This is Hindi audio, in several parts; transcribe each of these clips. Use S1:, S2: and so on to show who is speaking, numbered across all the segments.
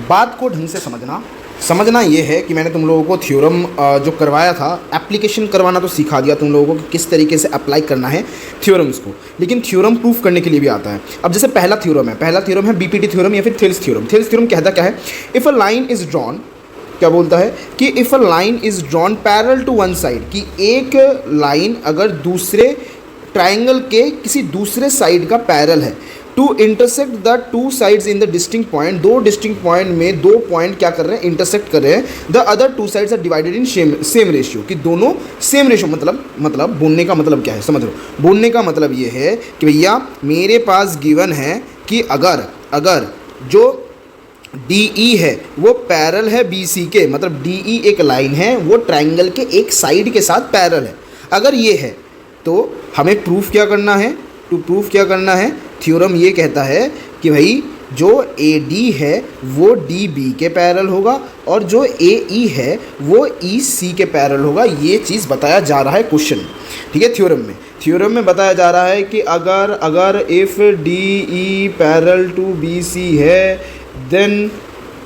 S1: बात को ढंग से समझना ये है कि मैंने तुम लोगों को थ्योरम जो करवाया था, एप्लीकेशन करवाना तो सिखा दिया तुम लोगों को कि किस तरीके से अप्लाई करना है थ्योरम्स को, लेकिन थ्योरम प्रूफ करने के लिए भी आता है। अब जैसे पहला थ्योरम है बीपीटी थ्योरम या फिर थेल्स थ्योरम। थेल्स थ्योरम कहता क्या है, if a line is drawn, क्या बोलता है कि if a line is drawn parallel to one side, कि एक लाइन अगर दूसरे ट्राइंगल के किसी दूसरे साइड का पैरेलल है, to intersect the two sides in the distinct point, दो डिस्टिंक्ट पॉइंट में दो पॉइंट क्या कर रहे हैं, इंटरसेक्ट कर रहे हैं, the other two sides are divided in same ratio, कि दोनों सेम रेशियो, मतलब बोलने का मतलब क्या है, समझ लो। बोलने का मतलब ये है कि भैया मेरे पास गिवन है कि अगर जो DE है वो पैरेलल है BC के, मतलब DE एक लाइन है, वो ट्राइंगल के एक साइड के साथ पैरेलल है, अगर ये है तो हमें प्रूफ क्या करना है, थ्योरम ये कहता है कि भाई जो AD है वो DB के पैरेलल होगा और जो AE है वो EC के पैरेलल होगा। ये चीज़ बताया जा रहा है क्वेश्चन, ठीक है। थ्योरम में बताया जा रहा है कि अगर if DE parallel to BC है, then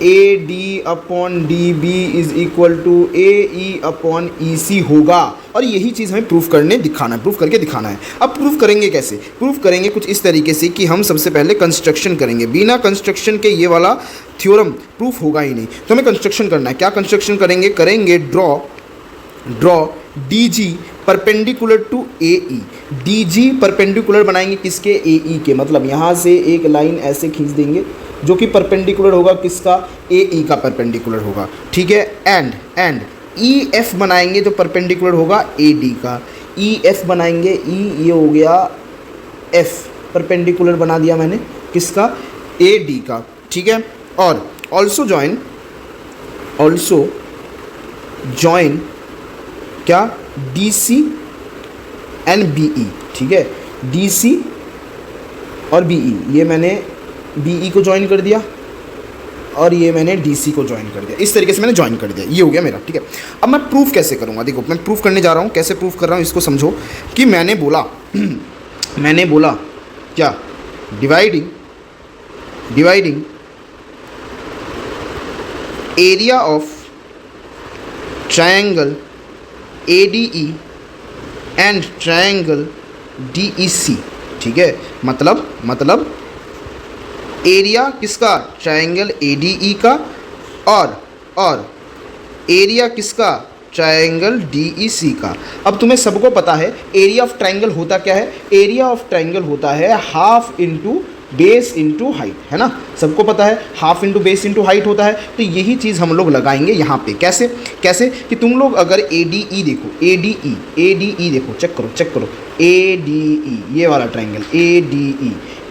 S1: AD upon DB is equal to AE upon EC होगा, और यही चीज़ हमें प्रूफ करके दिखाना है। अब प्रूफ करेंगे कैसे? प्रूफ करेंगे कुछ इस तरीके से कि हम सबसे पहले कंस्ट्रक्शन करेंगे। बिना कंस्ट्रक्शन के ये वाला थ्योरम प्रूफ होगा ही नहीं, तो हमें कंस्ट्रक्शन करना है। क्या कंस्ट्रक्शन करेंगे draw DG perpendicular to AE। DG perpendicular बनाएंगे किसके? AE के, मतलब यहाँ से एक लाइन ऐसे खींच देंगे जो कि परपेंडिकुलर होगा किसका? AE का परपेंडिकुलर होगा, ठीक है। एंड EF बनाएंगे जो परपेंडिकुलर होगा AD का, EF बनाएंगे, ये हो गया F, परपेंडिकुलर बना दिया मैंने किसका? AD का, ठीक है। और ऑल्सो जॉइन क्या? DC एंड BE, ठीक है। DC और BE, ये मैंने BE को ज्वाइन कर दिया और ये मैंने DC को ज्वाइन कर दिया, इस तरीके से मैंने ज्वाइन कर दिया, ये हो गया मेरा, ठीक है। अब मैं प्रूफ कैसे करूँगा? देखो मैं प्रूफ करने जा रहा हूँ, कैसे प्रूफ कर रहा हूँ इसको समझो। कि मैंने बोला क्या? Dividing area of triangle ADE and triangle DEC, ठीक है। मतलब एरिया किसका? ट्रायंगल ADE का, और एरिया किसका? ट्रायंगल DEC का। अब तुम्हें सबको पता है एरिया ऑफ ट्रायंगल होता क्या है? एरिया ऑफ ट्रायंगल होता है half into base into height, है ना, सबको पता है half into base into height होता है। तो यही चीज़ हम लोग लगाएंगे यहाँ पे। कैसे कि तुम लोग अगर ADE देखो, ADE देखो, चेक करो ADE, ये वाला ट्रायंगल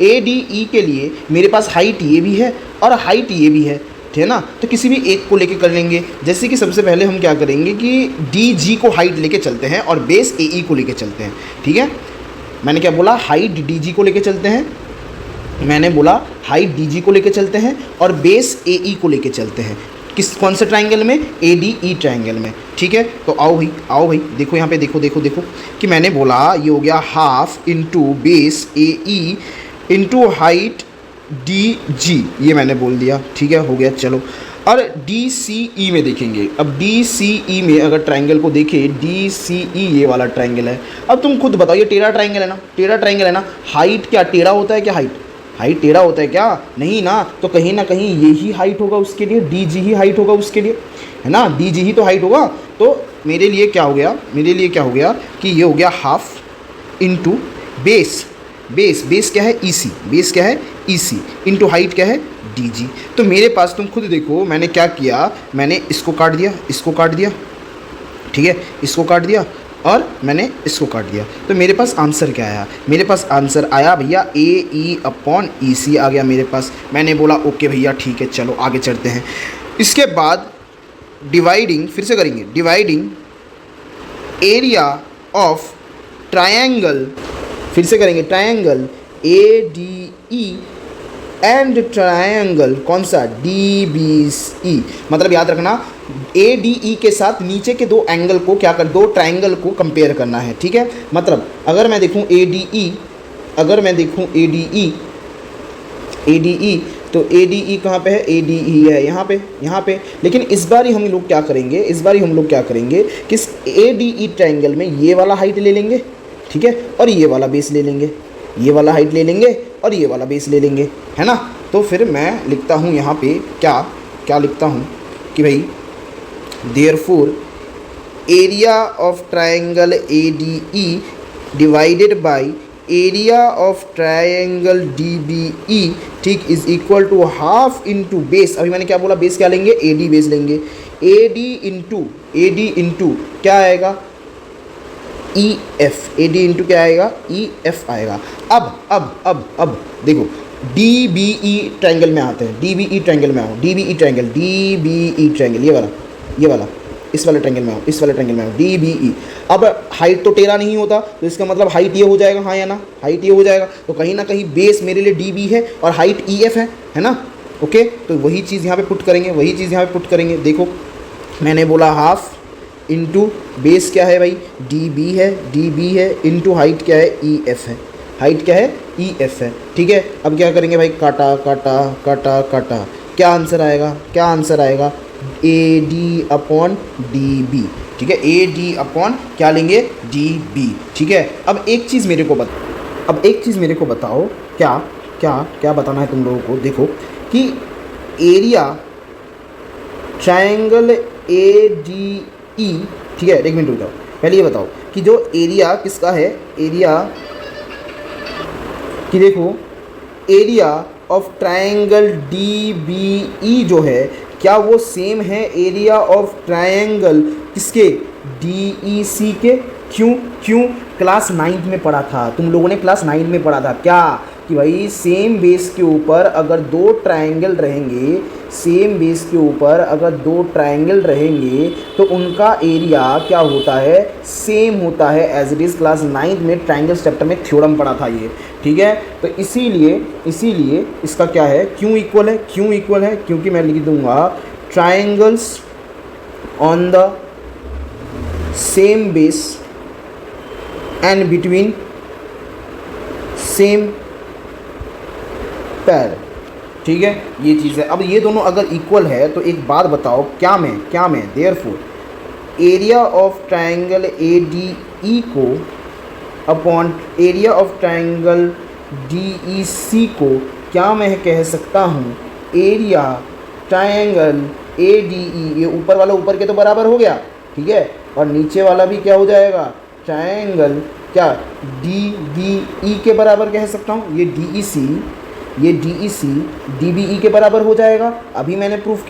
S1: ADE के लिए मेरे पास हाइट ये भी है और हाइट ये भी है, ठीक है ना। तो किसी भी एक को लेके कर लेंगे। जैसे कि सबसे पहले हम क्या करेंगे कि DG को हाइट लेके चलते हैं और बेस AE को लेके चलते हैं, ठीक है। मैंने क्या बोला? हाइट DG को लेके चलते हैं, मैंने बोला हाइट DG को लेके चलते हैं और बेस AE को लेके चलते हैं। कौन से ट्रायंगल में? ADE ट्रायंगल में, ठीक है। तो आओ भाई देखो यहाँ पे, देखो कि मैंने बोला ये हो गया half into base AE into height DG, ये मैंने बोल दिया, ठीक है, हो गया। चलो और DCE में देखेंगे। अब DCE में अगर ट्रायंगल को देखें, DCE ये वाला ट्रायंगल है। अब तुम खुद बताओ, ये टेढ़ा ट्रायंगल है ना, हाइट क्या टेढ़ा होता है क्या? हाइट टेढ़ा होता है क्या? नहीं ना। तो कहीं ना कहीं यही हाइट होगा उसके लिए, DG ही हाइट होगा उसके लिए, है ना, DG ही तो हाइट होगा। तो मेरे लिए क्या हो गया कि ये हो गया हाफ इंटू बेस क्या है? EC इंटू हाइट क्या है? DG। तो मेरे पास तुम खुद देखो, मैंने क्या किया, मैंने इसको काट दिया, ठीक है, इसको काट दिया और मैंने इसको काट दिया। तो मेरे पास आंसर क्या आया? मेरे पास आंसर आया भैया AE अपॉन EC आ गया मेरे पास। मैंने बोला ओके भैया ठीक है, चलो आगे चलते हैं। इसके बाद डिवाइडिंग, फिर से करेंगे, डिवाइडिंग एरिया ऑफ ट्रायंगल, फिर से करेंगे, ट्रायंगल ADE एंड ट्रायंगल कौन सा? DBC। मतलब याद रखना ADE के साथ नीचे के दो एंगल को क्या कर, दो ट्रायंगल को कंपेयर करना है, ठीक है। मतलब अगर मैं देखूं ADE तो ए डी ई कहाँ पे है, ए डी ई है यहाँ पे। लेकिन इस बार ही हम लोग क्या करेंगे कि इस ए डी ई ट्राइंगल में ये वाला हाइट ले लेंगे, ठीक है, और ये वाला बेस ले लेंगे, ये वाला हाइट ले लेंगे और ये वाला बेस ले लेंगे, है ना। तो फिर मैं लिखता हूँ यहाँ पे क्या लिखता हूँ कि भाई therefore area of triangle A D E divided by area of triangle D B E, ठीक, is equal to half into base. अभी मैंने क्या बोला, बेस क्या लेंगे, ए डी बेस लेंगे। ए डी इंटू क्या आएगा, E F, A D into क्या आएगा, ई एफ आएगा। अब देखो डी बी ई ट्राइंगल में आते हैं, डी बी ई ट्राइंगल में आओ, डी बी ई ट्राइंगल, ये वाला इस वाले ट्राइंगल में आओ, डी बी ई। अब हाइट तो टेढ़ा नहीं होता, तो इसका मतलब हाइट ये हो जाएगा, हाँ या ना, हाइट ये हो जाएगा। तो कहीं ना कहीं बेस मेरे लिए डी बी है और हाइट ई एफ है ना। ओके, तो वही चीज़ यहाँ पे पुट करेंगे, देखो मैंने बोला हाफ इंटू बेस क्या है भाई, डी बी है इंटू हाइट क्या है, ई एफ है, हाइट क्या है, ई एफ है, ठीक है। अब क्या करेंगे भाई, काटा, क्या आंसर आएगा, A D upon D B, ठीक है, ए डी अपॉन क्या लेंगे, डी बी, ठीक है। अब एक चीज़ मेरे को बताओ, क्या बताना है तुम लोगों को। देखो कि एरिया ट्रायंगल ए डी ई, ठीक है, एक मिनट रुक जाओ, पहले ये बताओ कि जो एरिया किसका है, एरिया कि देखो area of triangle D B E जो है, क्या वो सेम है एरिया ऑफ ट्रायंगल किसके, डी ई सी के। क्यों क्लास 9 में पढ़ा था, तुम लोगों ने क्लास 9 में पढ़ा था क्या, कि भाई सेम बेस के ऊपर अगर दो ट्रायंगल रहेंगे, तो उनका एरिया क्या होता है, सेम होता है एज इट इज़। क्लास 9 में ट्रायंगल चैप्टर में थ्योरम पढ़ा था ये, ठीक है। तो इसीलिए इसका क्या है, क्यों इक्वल है, क्योंकि मैं लिख दूंगा triangles on the same base and between same पैर, ठीक है, ये चीज़ है। अब ये दोनों अगर इक्वल है तो एक बात बताओ, क्या मैं therefore area of triangle A D E को upon area of triangle D E C को क्या मैं कह सकता हूँ, area triangle A D E, ये ऊपर वाला ऊपर के तो बराबर हो गया, ठीक है, और नीचे वाला भी क्या हो जाएगा, ट्रायंगल क्या डी बी ई के बराबर कह सकता हूँ। ये D E C D B E के बराबर हो जाएगा। अभी मैंने प्रूफ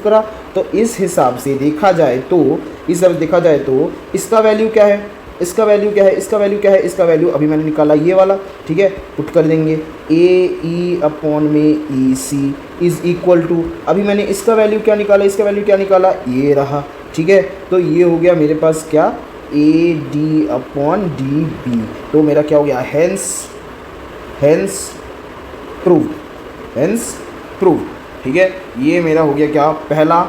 S1: करा। तो इस हिसाब से देखा जाए तो इसका वैल्यू क्या है, इसका वैल्यू अभी मैंने निकाला ये वाला, ठीक है, पुट कर देंगे ए ई अपॉन में ई सी इज़ इक्वल टू, अभी मैंने इसका वैल्यू क्या निकाला, ये रहा, ठीक है। तो ये हो गया मेरे पास क्या, A D upon D B. तो मेरा क्या हो गया, हेंस प्रूव, ठीक है। ये मेरा हो गया क्या, पहला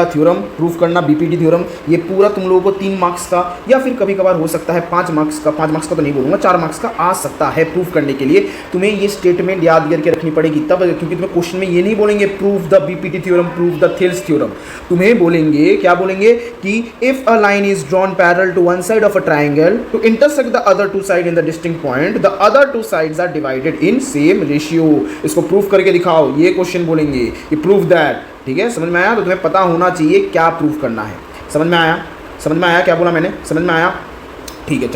S1: थ्योरम प्रूफ करना, बीपीटी थ्योरम। ये पूरा तुम लोगों को 3 मार्क्स का या फिर कभी कभार हो सकता है 5 मार्क्स का, 5 मार्क्स का तो नहीं बोलूँगा, 4 मार्क्स का आ सकता है। प्रूफ करने के लिए तुम्हें ये स्टेटमेंट याद करके रखनी पड़ेगी तब, क्योंकि तुम्हें क्वेश्चन में ये नहीं बोलेंगे proof the BPT theorem, proof the Thales theorem. तुम्हें बोलेंगे, क्या बोलेंगे कि if a line is drawn parallel to one side of a triangle to intersect the other 2 side in the distinct point, the other 2 sides are divided in same ratio. इसको प्रूफ करके दिखाओ, ये क्वेश्चन बोलेंगे कि प्रूफ दैट, ठीक है। समझ में आया? तो तुम्हें पता होना चाहिए क्या प्रूफ करना है। समझ में आया क्या बोला मैंने, समझ में आया? ठीक है,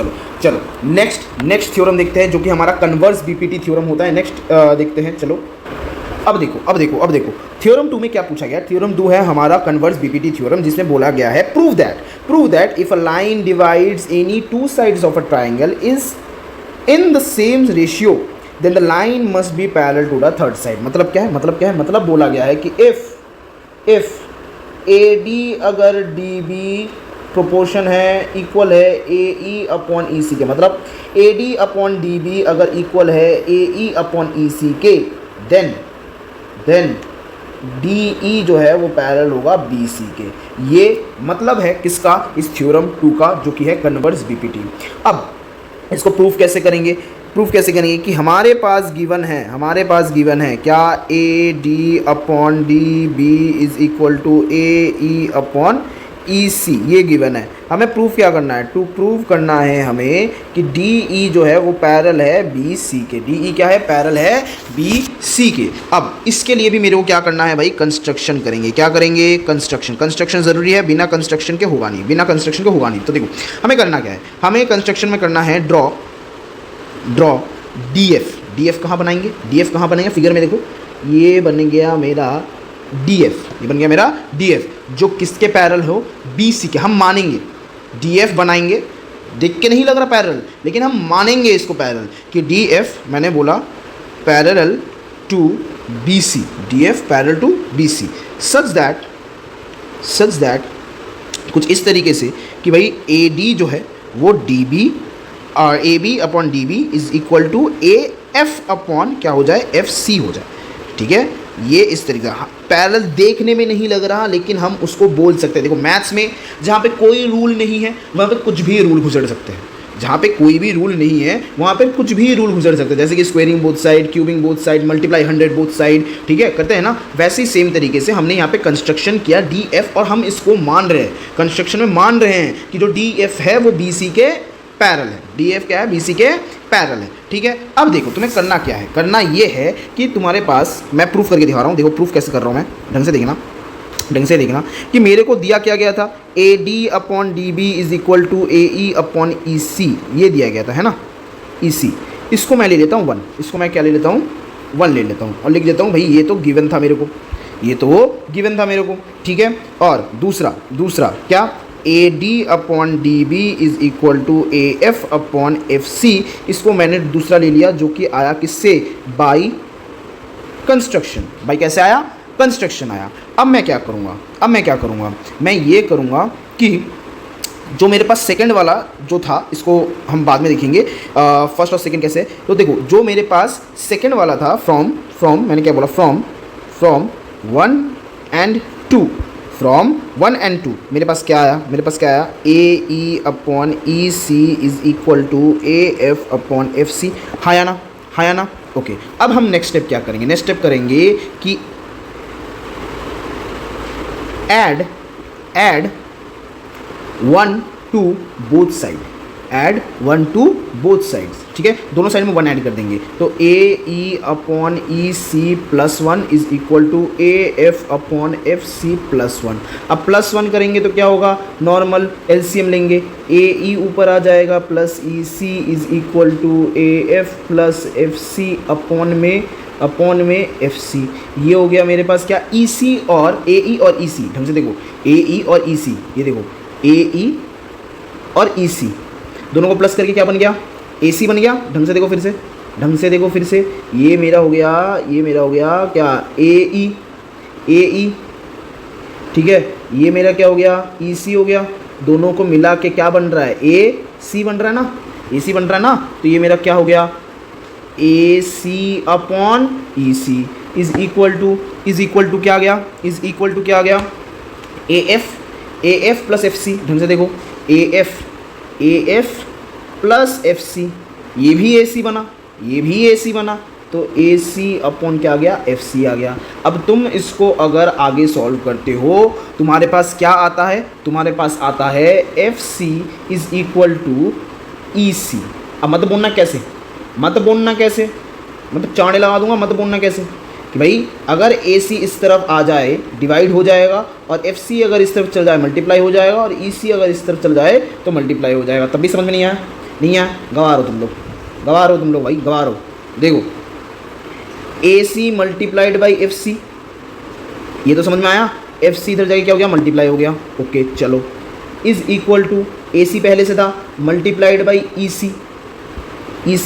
S1: चलो नेक्स्ट थ्योरम देखते हैं, जो कि हमारा कन्वर्स बीपीटी थ्योरम होता है। नेक्स्ट देखते हैं, चलो। अब देखो थ्योरम 2 में क्या पूछा गया। थ्योरम 2 है हमारा कन्वर्स बीपीटी थ्योरम, जिसमें बोला गया है prove that if a line divides any 2 sides of a triangle is in the same ratio then the line must be parallel to the third side. मतलब क्या है, मतलब बोला गया है कि इफ ए डी अगर डी बी प्रोपोर्शन है, इक्वल है A E upon E C के, मतलब A D upon D B अगर इक्वल है A E upon E C के, देन डी ई जो है वो पैरेलल होगा बी सी के। ये मतलब है किसका, इस थ्योरम 2 का, जो कि है कन्वर्स बीपीटी। अब इसको प्रूफ कैसे करेंगे? प्रूफ कैसे करेंगे कि हमारे पास गिवन है क्या A D upon D B is equal to A E upon E C, ये गिवन है। हमें प्रूफ क्या करना है, टू प्रूव करना है हमें कि डी ई जो है वो पैरेलल है बी सी के, डी ई क्या है, पैरेलल है बी सी के। अब इसके लिए भी मेरे को क्या करना है भाई, कंस्ट्रक्शन करेंगे। क्या करेंगे, कंस्ट्रक्शन ज़रूरी है, बिना कंस्ट्रक्शन के होगा नहीं, तो देखो हमें करना क्या है, हमें कंस्ट्रक्शन में करना है ड्रॉ डी एफ कहाँ बनाएंगे, फिगर में देखो ये बन गया मेरा डी एफ, जो किसके पैरेलल हो, बी सी के। हम मानेंगे डी एफ बनाएंगे, देख के नहीं लग रहा पैरेलल, लेकिन हम मानेंगे इसको पैरेलल कि डी एफ, मैंने बोला parallel to B C, D F parallel to B C, such that कुछ इस तरीके से कि भाई ए डी जो है वो डी बी और A B upon D B is equal to A F upon क्या हो जाए, एफ सी हो जाए। ठीक है, ये इस तरीके का पैरेलल देखने में नहीं लग रहा, लेकिन हम उसको बोल सकते हैं। देखो मैथ्स में जहाँ पे कोई रूल नहीं है वहाँ पे कुछ भी रूल घुसड़ सकते हैं, जहाँ पे कोई भी रूल नहीं है वहाँ पे कुछ भी रूल घुसड़ सकते हैं, जैसे कि squaring both side, cubing both side, multiply 100 both side, ठीक है, करते हैं ना। वैसे ही सेम तरीके से हमने यहाँ पे कंस्ट्रक्शन किया डी एफ, और हम इसको मान रहे हैं, कंस्ट्रक्शन में मान रहे हैं कि जो डी एफ है वो बी सी के पैरेलल है, डी एफ क्या है, बी सी के पैरेलल है। ठीक है, अब देखो तुम्हें करना क्या है, करना ये है कि तुम्हारे पास, मैं प्रूफ करके दिखा रहा हूँ, देखो प्रूफ कैसे कर रहा हूँ मैं, ढंग से देखना कि मेरे को दिया क्या गया था, A D upon D B is equal to A E upon E C, ये दिया गया था, है ना, ई सी। इसको मैं ले लेता हूँ 1, इसको मैं क्या ले लेता हूँ, 1 ले लेता हूँ और लिख देता हूँ भाई ये तो गिवन था मेरे को, ठीक है। और दूसरा क्या, A D upon D B is equal to A F upon F C, इसको मैंने दूसरा ले लिया, जो कि आया किससे, बाई कंस्ट्रक्शन, बाई कैसे आया, कंस्ट्रक्शन आया। अब मैं क्या करूँगा, मैं ये करूँगा कि जो मेरे पास सेकंड वाला जो था, इसको हम बाद में देखेंगे फर्स्ट और सेकंड कैसे। तो देखो जो मेरे पास सेकंड वाला था, फ्रॉम मैंने क्या बोला, फ्रॉम 1 and 2, फ्रॉम 1 and 2 मेरे पास क्या आया, A E upon E C is equal to A F upon F C, हाया ना। ओके, अब हम नेक्स्ट स्टेप क्या करेंगे, नेक्स्ट स्टेप करेंगे कि add 1 to both side, add 1 to both sides, ठीक है, दोनों साइड में 1 ऐड कर देंगे। तो A E upon E C plus 1 is equal to A F upon F C plus 1। अब प्लस 1 करेंगे तो क्या होगा, नॉर्मल एलसीएम लेंगे, ए ई ऊपर आ जाएगा plus E C is equal to A F plus F C upon में एफ सी। ये हो गया मेरे पास क्या, ई सी और ए ई और ई सी, ढंग से देखो, ए ई और ई सी, ये देखो ए ई और ई सी दोनों को प्लस करके क्या बन गया, ए सी बन गया। ढंग से देखो फिर से, ये मेरा हो गया क्या, ए ई, ठीक है, ये मेरा क्या हो गया, ई सी हो गया। दोनों को मिला के क्या बन रहा है, ए सी बन रहा है ना, तो ये मेरा क्या हो गया, A C upon E C is equal to क्या आ गया, A F plus F C. ढंग से देखो, A F plus F C, ये भी ए सी बना, तो ए सी अपॉन क्या आ गया, एफ सी आ गया। अब तुम इसको अगर आगे सॉल्व करते हो, तुम्हारे पास क्या आता है, F C is equal to E C. अब मत बोलना कैसे, मतलब चांडे लगा दूंगा, मत बोलना कैसे कि भाई अगर ए सी इस तरफ आ जाए डिवाइड हो जाएगा, और एफ सी अगर इस तरफ चल जाए मल्टीप्लाई हो जाएगा, और ई सी अगर इस तरफ चल जाए तो मल्टीप्लाई हो जाएगा। तब भी समझ में नहीं आया, गवार हो तुम लोग भाई, गवार हो। देखो A C multiplied by F C, ये तो समझ में आया, एफ सी इधर जाके क्या हो गया, मल्टीप्लाई हो गया। ओके चलो, इज इक्वल टू ए सी पहले से था, मल्टीप्लाइड बाई ई सी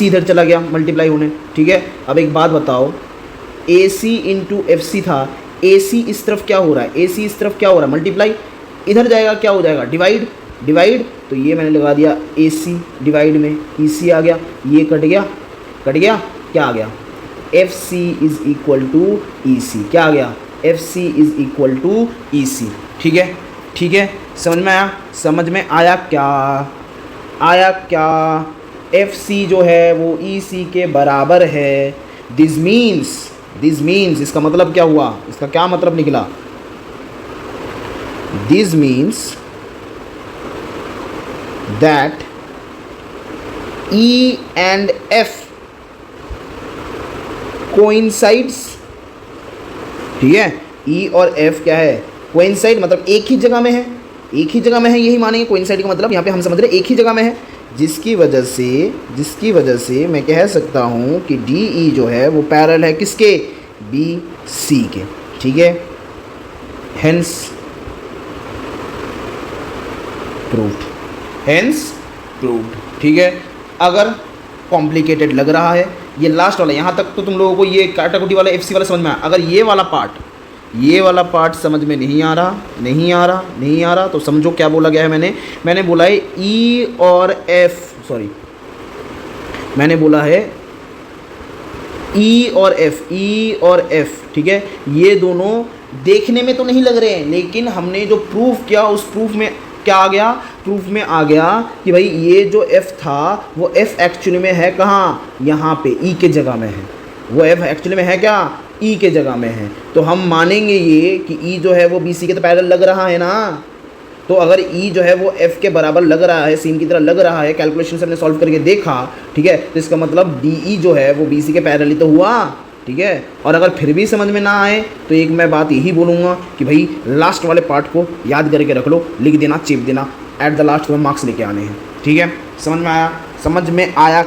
S1: इधर चला गया मल्टीप्लाई होने, ठीक है। अब एक बात बताओ, ए सी इंटू एफ सी था, ए सी इस तरफ क्या हो रहा है, मल्टीप्लाई, इधर जाएगा क्या हो जाएगा, डिवाइड, तो ये मैंने लगा दिया ए सी डिवाइड में ई सी आ गया, ये कट गया, क्या आ गया, F C is equal to E C, क्या आ गया, F C is equal to E C. ठीक है, समझ में आया क्या, एफ सी जो है वो ई सी के बराबर है, दिस मीन्स इसका मतलब क्या हुआ, इसका क्या मतलब निकला, this means that E and F coincides, ठीक है, ई और एफ क्या है, कोइंसाइड मतलब एक ही जगह में है, एक ही जगह में है, यही मानेंगे कोइंसाइड का मतलब यहाँ पे हम समझ रहे एक ही जगह में है, जिसकी वजह से मैं कह सकता हूँ कि डी ई जो है वो पैरेलल है किसके, बी सी के, ठीक है, हेंस प्रूव्ड, ठीक है। अगर कॉम्प्लिकेटेड लग रहा है ये लास्ट वाला, यहाँ तक तो तुम लोगों को ये काटाकुटी वाला एफ सी वाला समझ में आया, अगर ये वाला पार्ट समझ में नहीं आ रहा तो समझो क्या बोला गया है, मैंने बोला है ई और एफ, ठीक है, ये दोनों देखने में तो नहीं लग रहे हैं, लेकिन हमने जो प्रूफ किया उस प्रूफ में क्या आ गया, प्रूफ में आ गया कि भाई ये जो f था वो f एक्चुअली में है कहाँ, यहाँ पे e के जगह में है, वो f एक्चुअली में है क्या, e के जगह में है, तो हम मानेंगे ये कि e जो है वो bc के तो पैरेलल लग रहा है ना, तो अगर e जो है वो f के बराबर लग रहा है, सीम की तरह लग रहा है, कैलकुलेशन से हमने सॉल्व करके देखा, ठीक है, तो इसका मतलब डी जो है वो bc के पैरेलल ही तो हुआ, ठीक है। और अगर फिर भी समझ में ना आए तो एक मैं बात यही बोलूँगा कि भाई लास्ट वाले पार्ट को याद करके रख लो, लिख देना, चिप देना, एट द लास्ट में मार्क्स लेके आने हैं, ठीक है। समझ में आया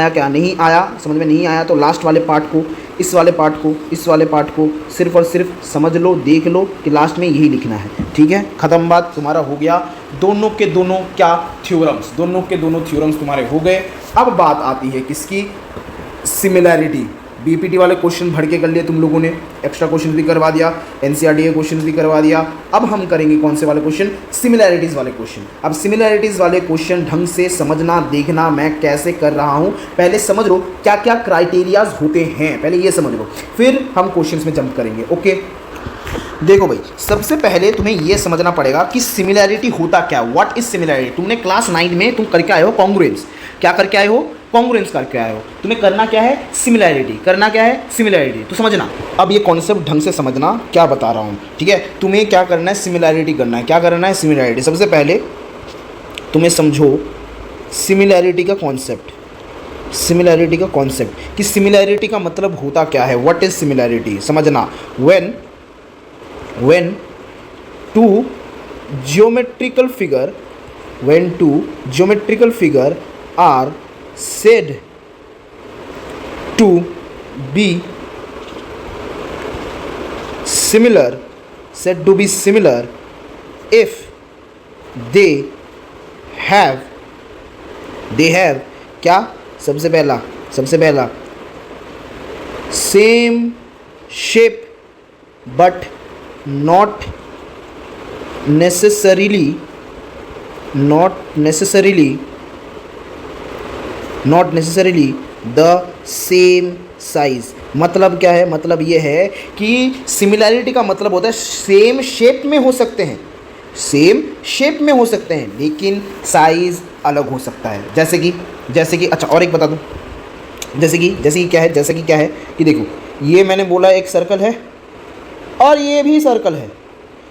S1: क्या, नहीं आया, समझ में नहीं आया तो लास्ट वाले पार्ट को, इस वाले पार्ट को सिर्फ और सिर्फ समझ लो, देख लो कि लास्ट में यही लिखना है, ठीक है। ख़त्म बात, तुम्हारा हो गया दोनों के दोनों थ्योरम्स तुम्हारे हो गए। अब बात आती है किसकी, सिमिलैरिटी। बीपीटी वाले क्वेश्चन भर के कर लिए तुम लोगों ने, एक्स्ट्रा क्वेश्चन भी करवा दिया, एनसीईआरटी के क्वेश्चन भी करवा दिया। अब हम करेंगे कौन से वाले क्वेश्चन, सिमिलैरिटीज़ वाले क्वेश्चन। अब सिमिलैरिटीज़ वाले क्वेश्चन ढंग से समझना, देखना मैं कैसे कर रहा हूँ, पहले समझ लो क्या क्या क्राइटेरियाज होते हैं, पहले ये समझ लो, फिर हम क्वेश्चन में जंप करेंगे। ओके, देखो भाई, सबसे पहले तुम्हें ये समझना पड़ेगा कि सिमिलैरिटी होता क्या, व्हाट इज सिमिलैरिटी। तुमने क्लास 9 में तुम करके आए हो कॉन्ग्रुएंस, क्या करके आए हो, कॉन्ग्रुएंस करके आए हो, तुम्हें करना क्या है, सिमिलैरिटी, तो समझना। अब ये कॉन्सेप्ट ढंग से समझना क्या बता रहा हूँ, ठीक है। तुम्हें क्या करना है, सिमिलैरिटी करना है, क्या करना है, सिमिलैरिटी। सबसे पहले तुम्हें समझो सिमिलैरिटी का कॉन्सेप्ट कि सिमिलैरिटी का मतलब होता क्या है, व्हाट इज सिमिलैरिटी, समझना। when two geometrical figure are said to be similar if they have क्या, सबसे पहला same shape but not necessarily the same size। मतलब क्या है, मतलब ये है कि सिमिलैरिटी का मतलब होता है सेम शेप में हो सकते हैं, लेकिन साइज अलग हो सकता है। जैसे कि अच्छा और एक बता दूं, जैसे कि क्या है कि देखो, ये मैंने बोला एक सर्कल है और ये भी सर्कल है,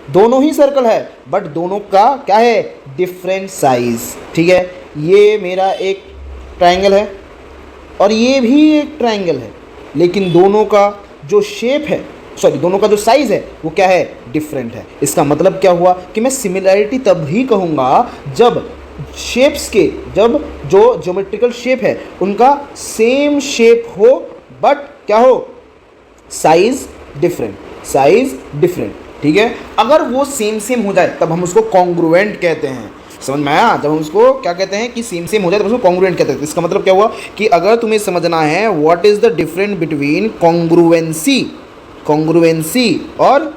S1: दोनों ही सर्कल है, बट दोनों का क्या है, डिफरेंट साइज, ठीक है। ये मेरा एक ट्रायंगल है और ये भी एक ट्रायंगल है, लेकिन दोनों का जो शेप है, दोनों का जो साइज़ है वो क्या है, डिफरेंट है। इसका मतलब क्या हुआ कि मैं सिमिलैरिटी तब ही कहूँगा जब जो ज्योमेट्रिकल शेप है उनका सेम शेप हो, बट क्या हो, साइज डिफरेंट, ठीक है। अगर वो सेम हो जाए तब हम उसको कॉन्ग्रुएंट कहते हैं, समझ में आया। जब हम उसको क्या कहते हैं कि सेम हो जाए तब उसको कॉन्ग्रुएंट कहते हैं। इसका मतलब क्या हुआ कि अगर तुम्हें समझना है what is the difference between congruency और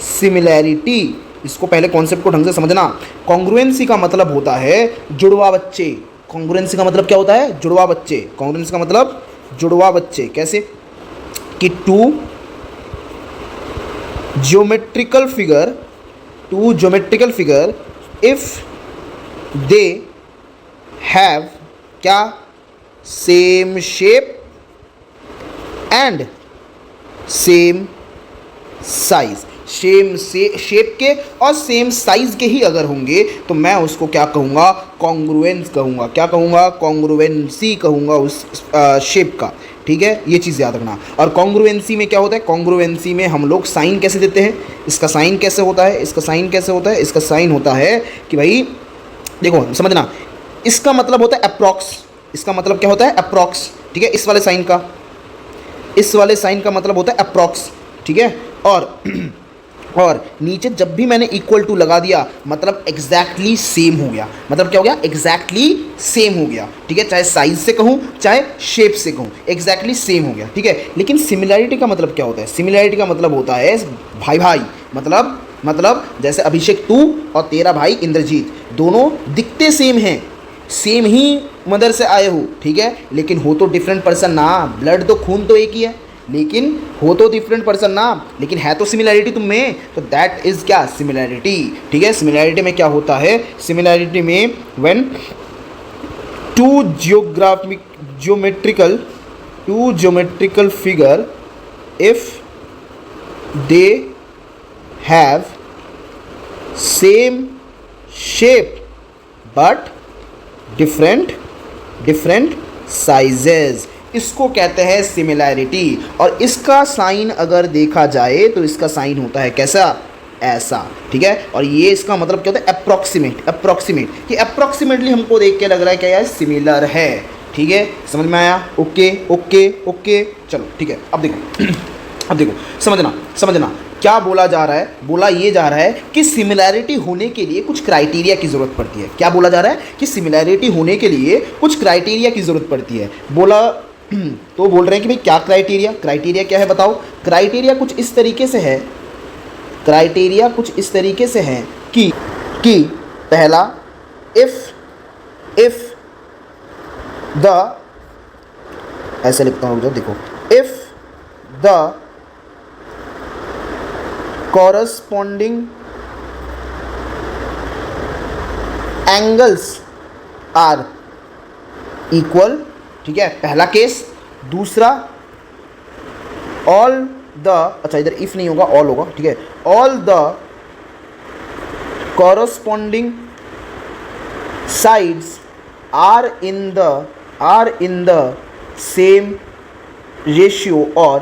S1: सिमिलैरिटी, इसको पहले कॉन्सेप्ट को ढंग से समझना। कॉन्ग्रुएंसी का मतलब होता है जुड़वा बच्चे। कॉन्ग्रुएंसी का मतलब क्या होता है, जुड़वा बच्चे। कॉन्ग्रुएंसी का मतलब जुड़वा बच्चे, कैसे कि two geometrical figure if they have क्या, same shape and same size, same से शेप के और सेम साइज के ही अगर होंगे तो मैं उसको क्या कहूँगा, कॉन्ग्रुएंस कहूँगा। क्या कहूँगा, कॉन्ग्रुएंसी कहूँगा उस शेप का। ठीक है, ये चीज़ याद रखना। और कॉन्ग्रुएंसी में क्या होता है, कॉन्ग्रुएंसी में हम लोग साइन कैसे देते हैं, इसका साइन कैसे होता है, इसका साइन कैसे होता है, इसका साइन होता है कि भाई देखो समझना, इसका मतलब होता है अप्रॉक्स, इसका मतलब क्या होता है, अप्रॉक्स। ठीक है, इस वाले साइन का, इस वाले साइन का मतलब होता है अप्रॉक्स। ठीक है, और नीचे जब भी मैंने इक्वल टू लगा दिया मतलब एग्जैक्टली सेम हो गया। मतलब क्या हो गया, एग्जैक्टली सेम हो गया। ठीक है, चाहे साइज से कहूँ चाहे शेप से कहूँ, एग्जैक्टली सेम हो गया। ठीक है, लेकिन सिमिलैरिटी का मतलब क्या होता है, सिमिलैरिटी का मतलब होता है भाई भाई, मतलब जैसे अभिषेक तू और तेरा भाई इंद्रजीत दोनों दिखते सेम हैं, सेम ही मदर से आए हो। ठीक है, लेकिन हो तो डिफरेंट पर्सन ना, ब्लड तो खून तो एक ही है, लेकिन हो तो डिफरेंट पर्सन ना, लेकिन है तो सिमिलैरिटी तुम में, तो दैट इज़ क्या, सिमिलैरिटी। ठीक है, सिमिलैरिटी में क्या होता है, सिमिलैरिटी में when two geometrical figure if they have same shape but different sizes, इसको कहते हैं सिमिलैरिटी। और इसका साइन अगर देखा जाए तो इसका साइन होता है कैसा, ऐसा। ठीक है, और ये इसका मतलब क्या होता है, अप्रॉक्सीमेट, कि अप्रॉक्सीमेटली हमको देख के लग रहा है क्या यार, सिमिलर है। ठीक है, समझ में आया, ओके चलो ठीक है। अब देखो समझना क्या बोला जा रहा है, बोला ये जा रहा है कि सिमिलैरिटी होने के लिए कुछ क्राइटेरिया की ज़रूरत पड़ती है। क्या बोला जा रहा है कि सिमिलैरिटी होने के लिए कुछ क्राइटेरिया की ज़रूरत पड़ती है। बोला तो बोल रहे हैं कि भाई क्या क्राइटेरिया क्या है बताओ। क्राइटेरिया कुछ इस तरीके से है कि पहला, इफ द, ऐसे लिखता हूँ, देखो, if the corresponding angles are equal। ठीक है, पहला केस। दूसरा, ऑल द, अच्छा इधर इफ नहीं होगा, ऑल होगा। ठीक है, all the corresponding sides are in the same ratio और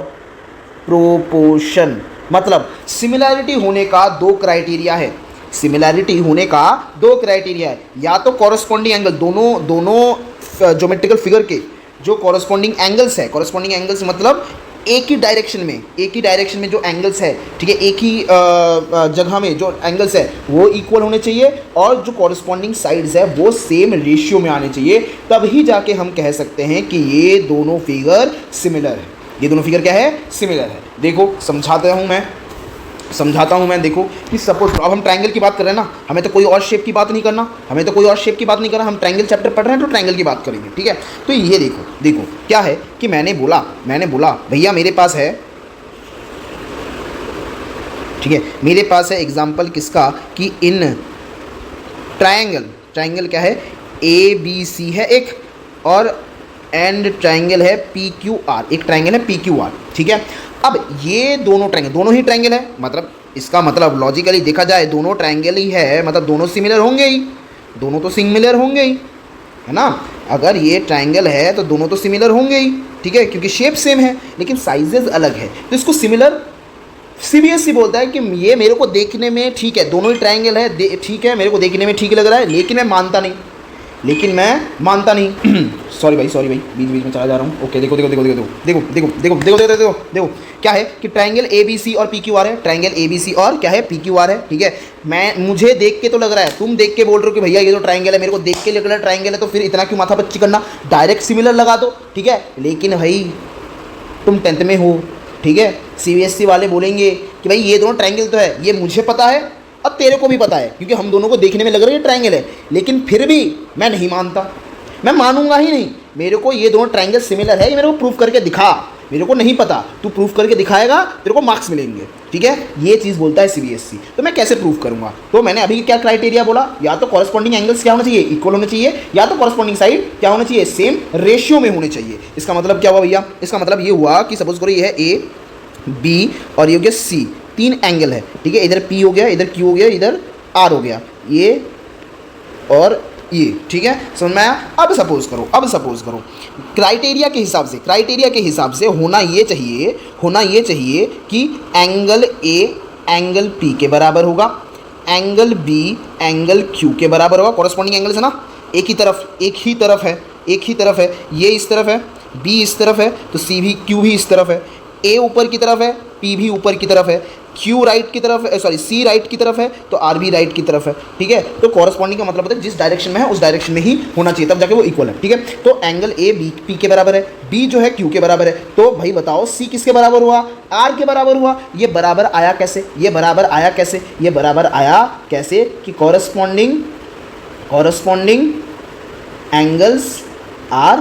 S1: proportion। मतलब सिमिलैरिटी होने का दो क्राइटेरिया है, या तो कॉरस्पॉन्डिंग एंगल, दोनों ज्योमेट्रिकल फिगर के जो कॉरस्पॉन्डिंग एंगल्स मतलब एक ही डायरेक्शन में जो एंगल्स है, ठीक है, एक ही जगह में जो एंगल्स है वो इक्वल होने चाहिए, और जो कॉरस्पॉन्डिंग साइड्स है वो सेम रेशियो में आने चाहिए। तभी जाके हम कह सकते हैं कि ये दोनों फिगर सिमिलर है। ये दोनों फिगर क्या है, सिमिलर है। देखो समझाता हूँ मैं देखो कि सपोज, अब हम ट्रायंगल की बात कर रहे हैं ना, हमें तो कोई और शेप की बात नहीं करना, हम ट्रायंगल चैप्टर पढ़ रहे हैं तो ट्रायंगल की बात करेंगे। ठीक है, तो ये देखो क्या है कि मैंने बोला भैया मेरे पास है, ठीक है, मेरे पास है एग्जाम्पल किसका, कि इन ट्रायंगल क्या है, ABC है एक, और एंड ट्रायंगल है PQR, एक ट्रायंगल है PQR। ठीक है, अब ये दोनों ही ट्रायंगल है, मतलब इसका मतलब लॉजिकली देखा जाए दोनों ट्रायंगल ही है, मतलब दोनों सिमिलर होंगे ही, है ना। अगर ये ट्रायंगल है तो दोनों तो सिमिलर होंगे ही, ठीक है, क्योंकि शेप सेम है लेकिन साइजेस अलग है, तो इसको सिमिलर CBSE बोलता है कि ये मेरे को देखने में ठीक है, दोनों ही ट्रायंगल है, ठीक है, मेरे को देखने में ठीक लग रहा है, लेकिन मैं मानता नहीं सॉरी भाई बीच में चला जा रहा हूँ। ओके, देखो क्या है कि ट्रायंगल ABC और PQR है, ट्रायंगल ABC और क्या है, PQR है। ठीक है, मुझे देख के तो लग रहा है, तुम देख के बोल रहे हो कि भैया ये तो ट्रायंगल है, मेरे को देख के लग रहा है ट्रायंगल है, तो फिर इतना क्यों माथा पच्ची करना, डायरेक्ट सिमिलर लगा दो। ठीक है, लेकिन भाई तुम 10th में हो, ठीक है, CBSE वाले बोलेंगे कि भाई ये दोनों ट्रायंगल तो है, ये मुझे पता है और तेरे को भी पता है, क्योंकि हम दोनों को देखने में लग रहा है ये ट्रायंगल है, लेकिन फिर भी मैं नहीं मानता, मैं मानूंगा ही नहीं, मेरे को ये दोनों ट्रायंगल सिमिलर है, ये मेरे को प्रूफ करके दिखा। मेरे को नहीं पता, तू प्रूफ करके दिखाएगा, तेरे को मार्क्स मिलेंगे, ठीक है। ये चीज़ बोलता है सीबीएसई। तो मैं कैसे प्रूफ करूंगा? तो मैंने अभी क्या क्राइटेरिया बोला, या तो कॉरस्पॉन्डिंग एंगल्स क्या होना चाहिए, इक्वल होने चाहिए, या तो कॉरस्पॉन्डिंग साइड क्या होना चाहिए, सेम रेशियो में होने चाहिए। इसका मतलब क्या हुआ भैया? इसका मतलब ये हुआ कि सपोज करो ये है ए, बी और ये हो गया सी, 3 एंगल है, ठीक है। इधर पी हो गया, इधर क्यू हो गया, इधर आर हो गया, ये और ये, ठीक है, समझ में आया? अब सपोज करो क्राइटेरिया के हिसाब से होना ये चाहिए कि एंगल ए एंगल पी के बराबर होगा, एंगल बी एंगल क्यू के बराबर होगा। कॉरस्पॉन्डिंग एंगल्स है ना, एक ही तरफ है, ये इस तरफ है, बी इस तरफ है, तो सी भी क्यू भी इस तरफ है, ए ऊपर की तरफ है, पी भी ऊपर की तरफ है, क्यू राइट की तरफ है, सॉरी सी राइट की तरफ है, तो आर भी राइट की तरफ है, ठीक है। तो कॉरस्पॉन्डिंग का मतलब होता है जिस डायरेक्शन में है उस डायरेक्शन में ही होना चाहिए, तब जाके वो इक्वल है, ठीक है। तो एंगल ए बी पी के बराबर है, बी जो है क्यू के बराबर है, तो भाई बताओ सी किसके बराबर हुआ, आर के बराबर हुआ। ये बराबर आया कैसे, ये बराबर आया कैसे कि कॉरस्पॉन्डिंग एंगल्स आर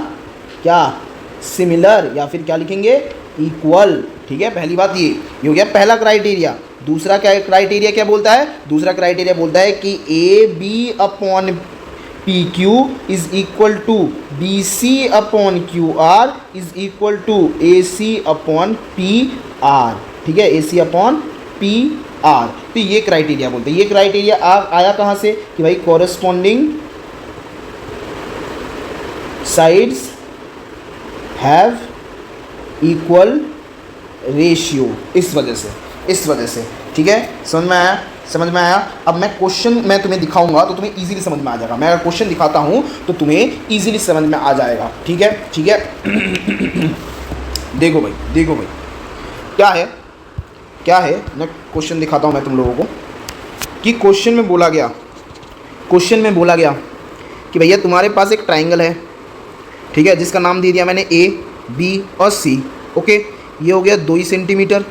S1: क्या सिमिलर, या फिर क्या लिखेंगे, इक्वल, ठीक है। पहली बात ये हो गया पहला क्राइटेरिया। दूसरा क्या क्राइटेरिया क्या बोलता है? दूसरा क्राइटेरिया बोलता है कि A B upon P Q is equal to B C upon Q R is equal to A C upon P R, ठीक है, A C upon P R. तो ये क्राइटेरिया बोलते हैं। ये क्राइटेरिया आया कहाँ से कि भाई corresponding sides have equal ratio, इस वजह से, ठीक है। समझ में आया? अब मैं क्वेश्चन मैं तुम्हें दिखाऊंगा तो तुम्हें इजीली समझ में आ जाएगा। मैं अगर क्वेश्चन दिखाता हूं तो तुम्हें इजीली समझ में आ जाएगा, ठीक है। देखो भाई क्या है मैं क्वेश्चन दिखाता हूं मैं तुम लोगों को कि क्वेश्चन में बोला गया कि भैया तुम्हारे पास एक ट्राइंगल है, ठीक है, जिसका नाम दे दिया मैंने ए बी और सी, ओके। ये हो गया 2 सेंटीमीटर,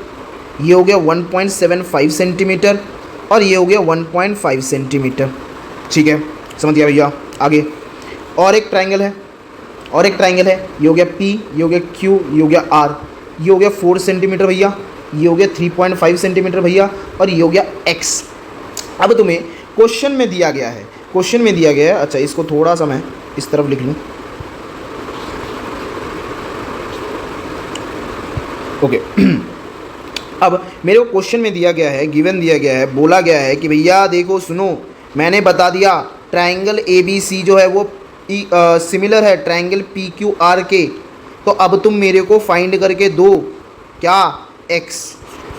S1: ये हो गया 1.75 सेंटीमीटर और ये हो गया 1.5 सेंटीमीटर, ठीक है, समझ गया भैया। आगे और एक ट्राइंगल है, ये हो गया पी, ये हो गया क्यू, ये हो गया आर, ये हो गया 4 सेंटीमीटर भैया, ये हो गया 3.5 सेंटीमीटर भैया, और ये हो गया एक्स। अब तुम्हें क्वेश्चन में दिया गया है, अच्छा इसको थोड़ा सा मैं इस तरफ लिख लूँ, ओके। अब मेरे को क्वेश्चन में दिया गया है, गिवन दिया गया है, बोला गया है कि भैया देखो सुनो, मैंने बता दिया ट्राइंगल ए बी सी जो है वो सिमिलर है ट्राइंगल पी क्यू आर के, तो अब तुम मेरे को फाइंड करके दो क्या, एक्स,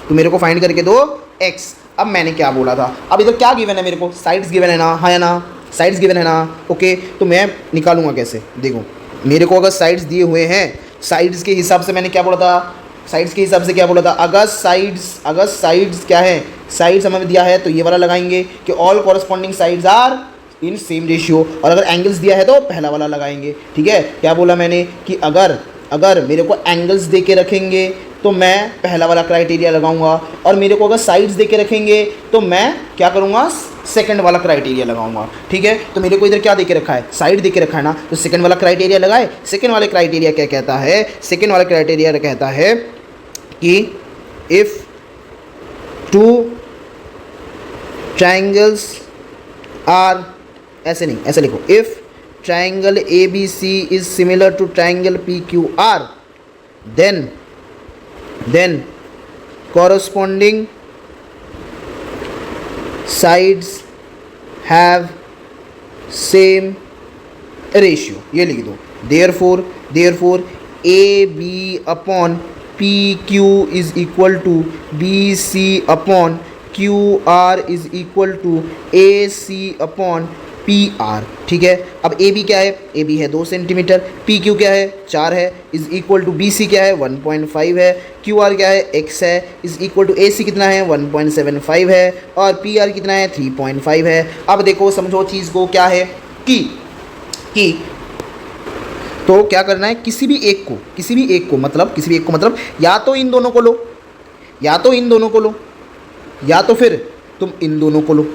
S1: तुम मेरे को फाइंड करके दो एक्स। अब मैंने क्या बोला था, अब इधर क्या गिवन है मेरे को, साइड्स गिवन है ना, हाँ या ना, साइड्स गिवन है ना, ओके। तो मैं निकालूंगा कैसे, देखो मेरे को अगर साइड्स दिए हुए हैं, साइड्स के हिसाब से मैंने क्या बोला था, अगर साइड्स क्या है, साइड्स हमें दिया है तो ये वाला लगाएंगे कि all corresponding sides are in same ratio, और अगर एंगल्स दिया है तो पहला वाला लगाएंगे, ठीक है। क्या बोला मैंने कि अगर मेरे को एंगल्स दे के रखेंगे तो मैं पहला वाला क्राइटेरिया लगाऊंगा, और मेरे को अगर साइड्स दे के रखेंगे तो मैं क्या करूंगा, सेकंड वाला क्राइटेरिया लगाऊंगा, ठीक है। तो मेरे को इधर क्या दे के रखा है, साइड दे के रखा है ना, तो सेकंड वाला क्राइटेरिया लगाए। सेकंड वाले क्राइटेरिया क्या कहता है, कि इफ़ टू ट्राइंगल्स आर, ऐसे नहीं, ऐसे लिखो, if triangle A B C is similar to triangle P Q R, then corresponding sides have same ratio, ये लिख दो। therefore AB upon PQ is equal to BC upon QR is equal to AC upon PR, ठीक है। अब AB क्या है, AB है 2 सेंटीमीटर, PQ क्या है 4 है, इज इक्वल टू BC क्या है 1.5 है, QR क्या है X है, इज इक्वल टू AC कितना है 1.75 है, और PR कितना है 3.5 है। अब देखो समझो चीज़ को क्या है कि तो क्या करना है, किसी भी एक को मतलब या तो इन दोनों को लो, या तो फिर तुम इन दोनों को लो।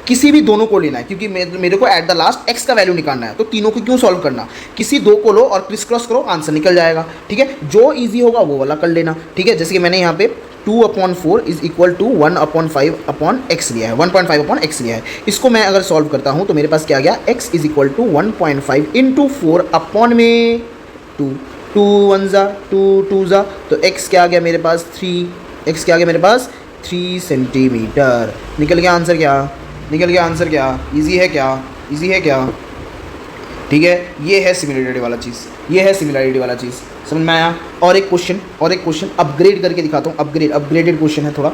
S1: किसी भी दोनों को लेना है, क्योंकि मेरे को एट द लास्ट x का वैल्यू निकालना है, तो तीनों को क्यों सॉल्व करना, किसी दो को लो और क्रिस क्रॉस करो, आंसर निकल जाएगा। ठीक है, जो ईजी होगा वो वाला कर लेना। ठीक है, जैसे कि मैंने यहाँ पे 2/4 इज इक्वल टू 1/5/x लिया है, 1.5/x लिया है। इसको मैं अगर सॉल्व करता हूँ तो मेरे पास क्या आ गया, x is equal to 1.5 into 4 upon में 2, 2 1 ज़ा 2 2 ज़ा, तो x क्या आ गया मेरे पास 3, x क्या आ गया मेरे पास 3 सेंटीमीटर। निकल गया आंसर क्या, निकल गया आंसर क्या, इजी है क्या, इजी है क्या। ठीक है, ये है सिमिलरिटी वाला चीज़, ये है सिमिलरिटी वाला चीज़, समझ में आया। और एक क्वेश्चन अपग्रेड करके दिखाता हूँ, अपग्रेडेड क्वेश्चन है थोड़ा,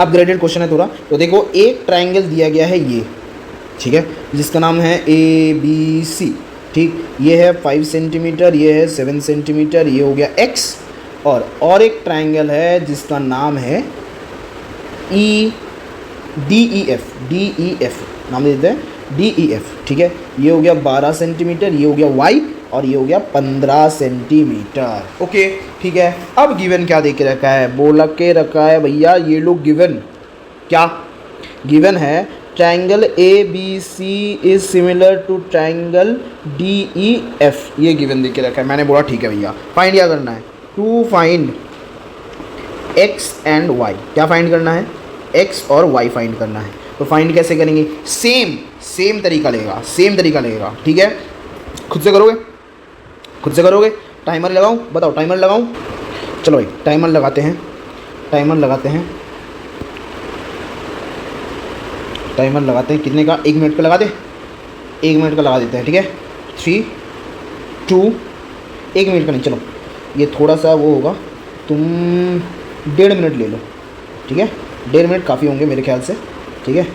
S1: अपग्रेडेड क्वेश्चन है थोड़ा। तो देखो एक ट्राइंगल दिया गया है ये, ठीक है, जिसका नाम है ABC। ठीक, ये है 5 सेंटीमीटर, ये है 7 सेंटीमीटर, ये हो गया x। और एक ट्राइंगल है जिसका नाम है DEF नाम दे देते हैं DEF। ठीक है, ये हो गया 12 सेंटीमीटर, ये हो गया y, और ये हो गया 15 सेंटीमीटर। ओके, ठीक है। अब गिवन क्या दे के रखा है, बोला के रखा है भैया ये लोग गिवन, क्या गिवन है, triangle ABC is similar to triangle DEF, ये गिवन दे के रखा है। मैंने बोला ठीक है भैया, फाइंड क्या करना है, to find x and y, क्या फाइंड करना है, x और y फाइंड करना है। तो फाइंड कैसे करेंगे, सेम तरीका लगेगा, सेम तरीका लगेगा। ठीक है, खुद से करोगे, खुद से करोगे। टाइमर लगाऊं, बताओ टाइमर लगाऊं, चलो भाई टाइमर लगाते हैं, टाइमर लगाते हैं, टाइमर लगाते हैं, कितने का, 1 मिनट का लगा दे, 1 मिनट का लगा देते हैं। ठीक है, 3 2, 1 मिनट का नहीं, चलो ये थोड़ा सा वो होगा, तुम 1.5 मिनट ले लो। ठीक है, 1.5 मिनट काफ़ी होंगे मेरे ख्याल से। ठीक है,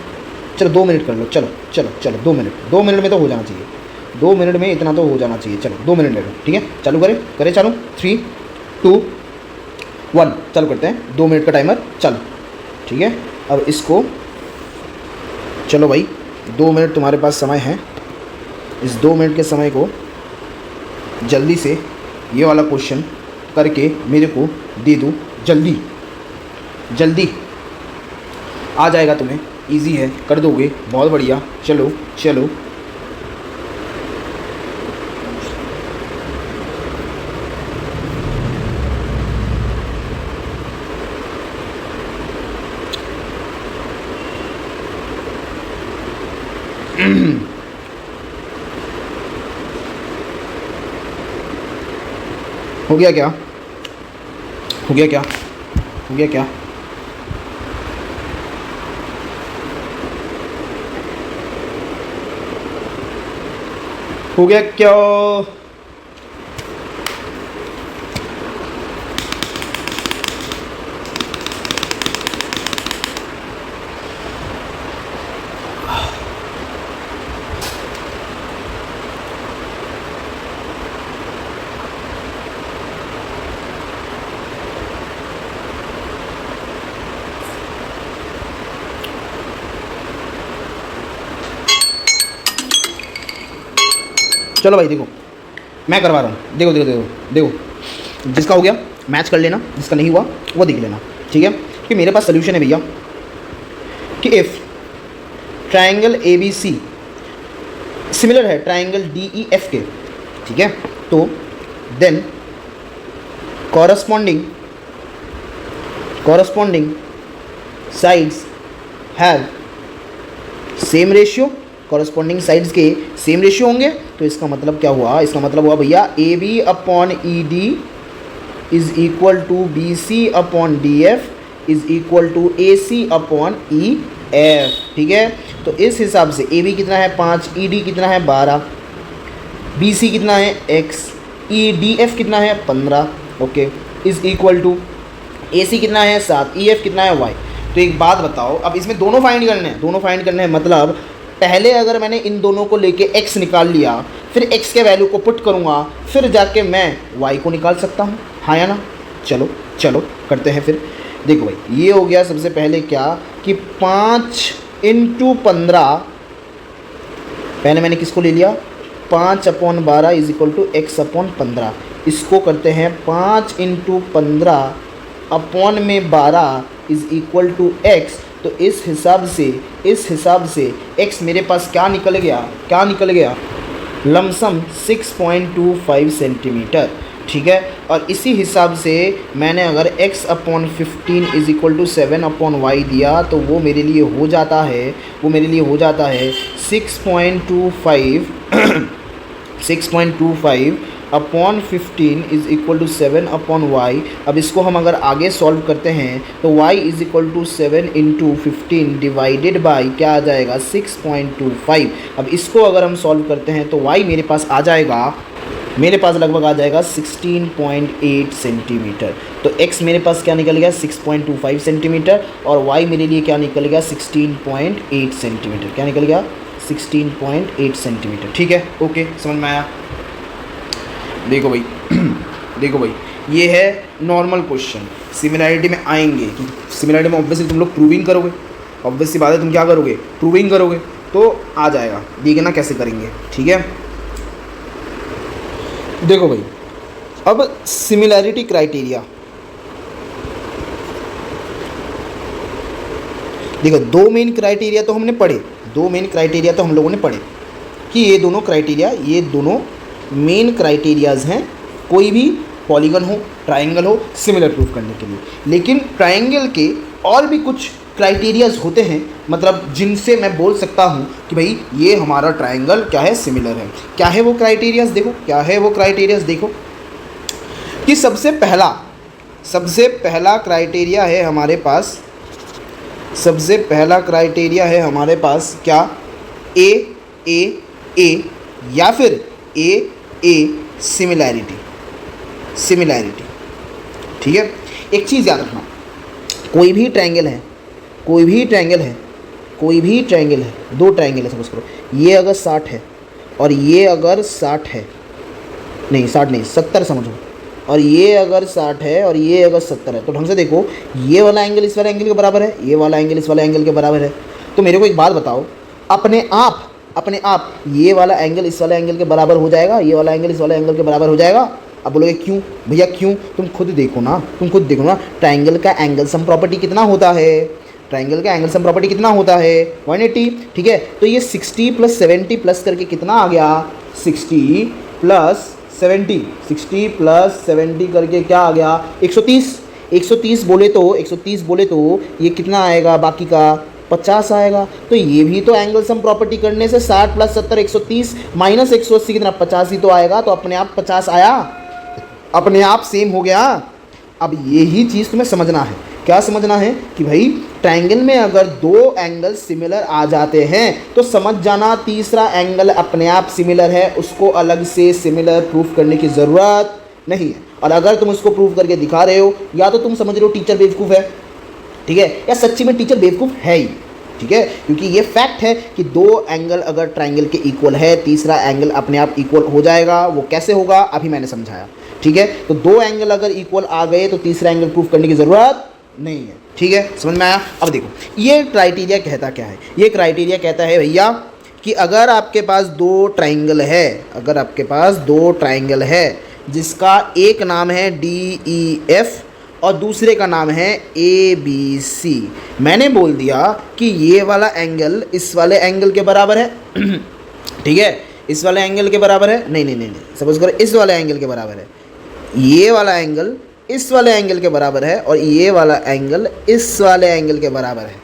S1: चलो 2 मिनट कर लो, चलो चलो चलो 2 मिनट, 2 मिनट में तो हो जाना चाहिए, 2 मिनट में इतना तो हो जाना चाहिए। चलो 2 मिनट ले लो। ठीक है, चालू करें चालू, 3 2 1 चालू करते हैं, 2 मिनट का टाइमर चालू। ठीक है, अब इसको, चलो भाई 2 मिनट तुम्हारे पास समय है, इस 2 मिनट के समय को जल्दी से ये वाला क्वेश्चन करके मेरे को दे दो, जल्दी जल्दी आ जाएगा तुम्हें, इजी है, कर दोगे, बहुत बढ़िया। चलो चलो हो गया क्या, हो गया क्या, हो गया क्या, हो गया क्या, चलो भाई देखो मैं करवा रहा हूँ, देखो देखो देखो देखो, जिसका हो गया मैच कर लेना, जिसका नहीं हुआ वो देख लेना। ठीक है, कि मेरे पास सोल्यूशन है भैया कि इफ़ ट्राइंगल ABC सिमिलर है ट्राइंगल DEF के, ठीक है, तो then corresponding sides have same ratio, corresponding sides के सेम रेशियो होंगे। तो इसका मतलब क्या हुआ, इसका मतलब हुआ भैया AB/ED is equal to BC/DF is equal to AC/EF। ठीक है, तो इस हिसाब से AB कितना है 5, ED कितना है 12, BC कितना है X, EDF कितना है 15, okay, is equal to AC कितना है 7, EF कितना है Y। तो एक बात बताओ, अब इसमें दोनों फाइंड करने हैं, दोनों फाइंड करने हैं, मतलब पहले अगर मैंने इन दोनों को लेके x निकाल लिया, फिर x के वैल्यू को पुट करूँगा, फिर जाके मैं y को निकाल सकता हूँ, हाँ या ना। चलो चलो करते हैं फिर। देखो भाई ये हो गया सबसे पहले क्या कि 5 × 15, पहले मैंने किसको ले लिया 5/12 इज इक्वल टू x/15। इसको करते हैं 5 × 15 अपॉन में 12 इज इक्वल टू x। तो तो इस हिसाब से x मेरे पास क्या निकल गया, लमसम 6.25 सेंटीमीटर, ठीक है। और इसी हिसाब से मैंने अगर x/15 is equal to 7/y दिया तो वो मेरे लिए हो जाता है 6.25/15 इज इक्वल टू 7/y। अब इसको हम अगर आगे सॉल्व करते हैं तो y is equal to 7 × 15 divided by क्या आ जाएगा 6.25। अब इसको अगर हम सॉल्व करते हैं तो y मेरे पास लगभग आ जाएगा 16.8 सेंटीमीटर। तो x मेरे पास क्या निकल गया 6.25 सेंटीमीटर और y मेरे लिए क्या निकल गया 16.8 सेंटीमीटर, क्या निकल गया 16.8 सेंटीमीटर, ठीक है। ओके, समझ में आया। देखो भाई ये है नॉर्मल क्वेश्चन। सिमिलैरिटी में आएंगे कि सिमिलैरिटी में ऑब्वियसली तुम लोग प्रूविंग करोगे, ऑब्वियस सी बात है, तुम क्या करोगे प्रूविंग करोगे, तो आ जाएगा, देखना कैसे करेंगे, ठीक है। देखो भाई अब सिमिलैरिटी क्राइटेरिया, देखो दो मेन क्राइटेरिया तो हम लोगों ने पढ़े कि ये दोनों मेन क्राइटेरियाज हैं कोई भी पॉलीगन हो, ट्राइंगल हो, सिमिलर प्रूफ करने के लिए। लेकिन ट्राइंगल के और भी कुछ क्राइटेरियाज होते हैं, मतलब जिनसे मैं बोल सकता हूँ कि भाई ये हमारा ट्राइंगल क्या है, सिमिलर है। क्या है वो क्राइटेरियाज देखो कि सबसे पहला क्राइटेरिया है हमारे पास, क्या ए या फिर ए सिमिलैरिटी, ठीक है। एक चीज़ याद रखना, कोई भी ट्रायंगल है, दो ट्रायंगल है सपोज करो, ये अगर 60 है और ये अगर 60 है, नहीं 60 नहीं 70 समझो, और ये अगर 60 है और ये अगर 70 है, तो ढंग से देखो, ये वाला एंगल इस वाले एंगल के बराबर है, ये वाला एंगल इस वाले एंगल के बराबर है। तो मेरे को एक बात बताओ, अपने आप ये वाला एंगल इस वाले एंगल के बराबर हो जाएगा, ये वाला एंगल इस वाले एंगल के बराबर हो जाएगा। अब बोलोगे क्यों भैया, क्यों? तुम खुद देखो ना, ट्राइंगल का एंगल सम प्रॉपर्टी कितना होता है, 180, ठीक है। तो ये 60 + 70 प्लस करके कितना आ गया, 60 + 70 करके क्या आ गया 130 बोले तो ये कितना आएगा, बाकी का 50 आएगा। तो ये भी तो एंगल सम प्रॉपर्टी करने से 60 + 70 130 माइनस 180 कितना 50 ही तो आएगा। तो अपने आप 50 आया, अपने आप सेम हो गया। अब यही चीज़ तुम्हें समझना है, क्या समझना है कि भाई ट्रायंगल में अगर दो एंगल सिमिलर आ जाते हैं तो समझ जाना तीसरा एंगल अपने आप सिमिलर है, उसको अलग से सिमिलर प्रूफ करने की ज़रूरत नहीं है। और अगर तुम उसको प्रूफ करके दिखा रहे हो, या तो तुम समझ रहे हो टीचर बेवकूफ़ है, ठीक है, या सच्ची में टीचर बेवकूफ़ है ही, ठीक है। क्योंकि ये फैक्ट है कि दो एंगल अगर ट्रायंगल के इक्वल है, तीसरा एंगल अपने आप इक्वल हो जाएगा। वो कैसे होगा अभी मैंने समझाया, ठीक है। तो दो एंगल अगर इक्वल आ गए तो तीसरा एंगल प्रूफ करने की ज़रूरत नहीं है, ठीक है, समझ में आया। अब देखो ये क्राइटेरिया कहता क्या है, ये क्राइटेरिया कहता है भैया कि अगर आपके पास दो ट्रायंगल है, जिसका एक नाम है DEF और दूसरे का नाम है ABC, मैंने बोल दिया कि ये वाला एंगल इस वाले एंगल के बराबर है, ठीक है, इस वाले एंगल के बराबर है, नहीं, सपोज करो इस वाले एंगल के बराबर है, ये वाला एंगल इस वाले एंगल के बराबर है, और ये वाला एंगल इस वाले एंगल के बराबर है।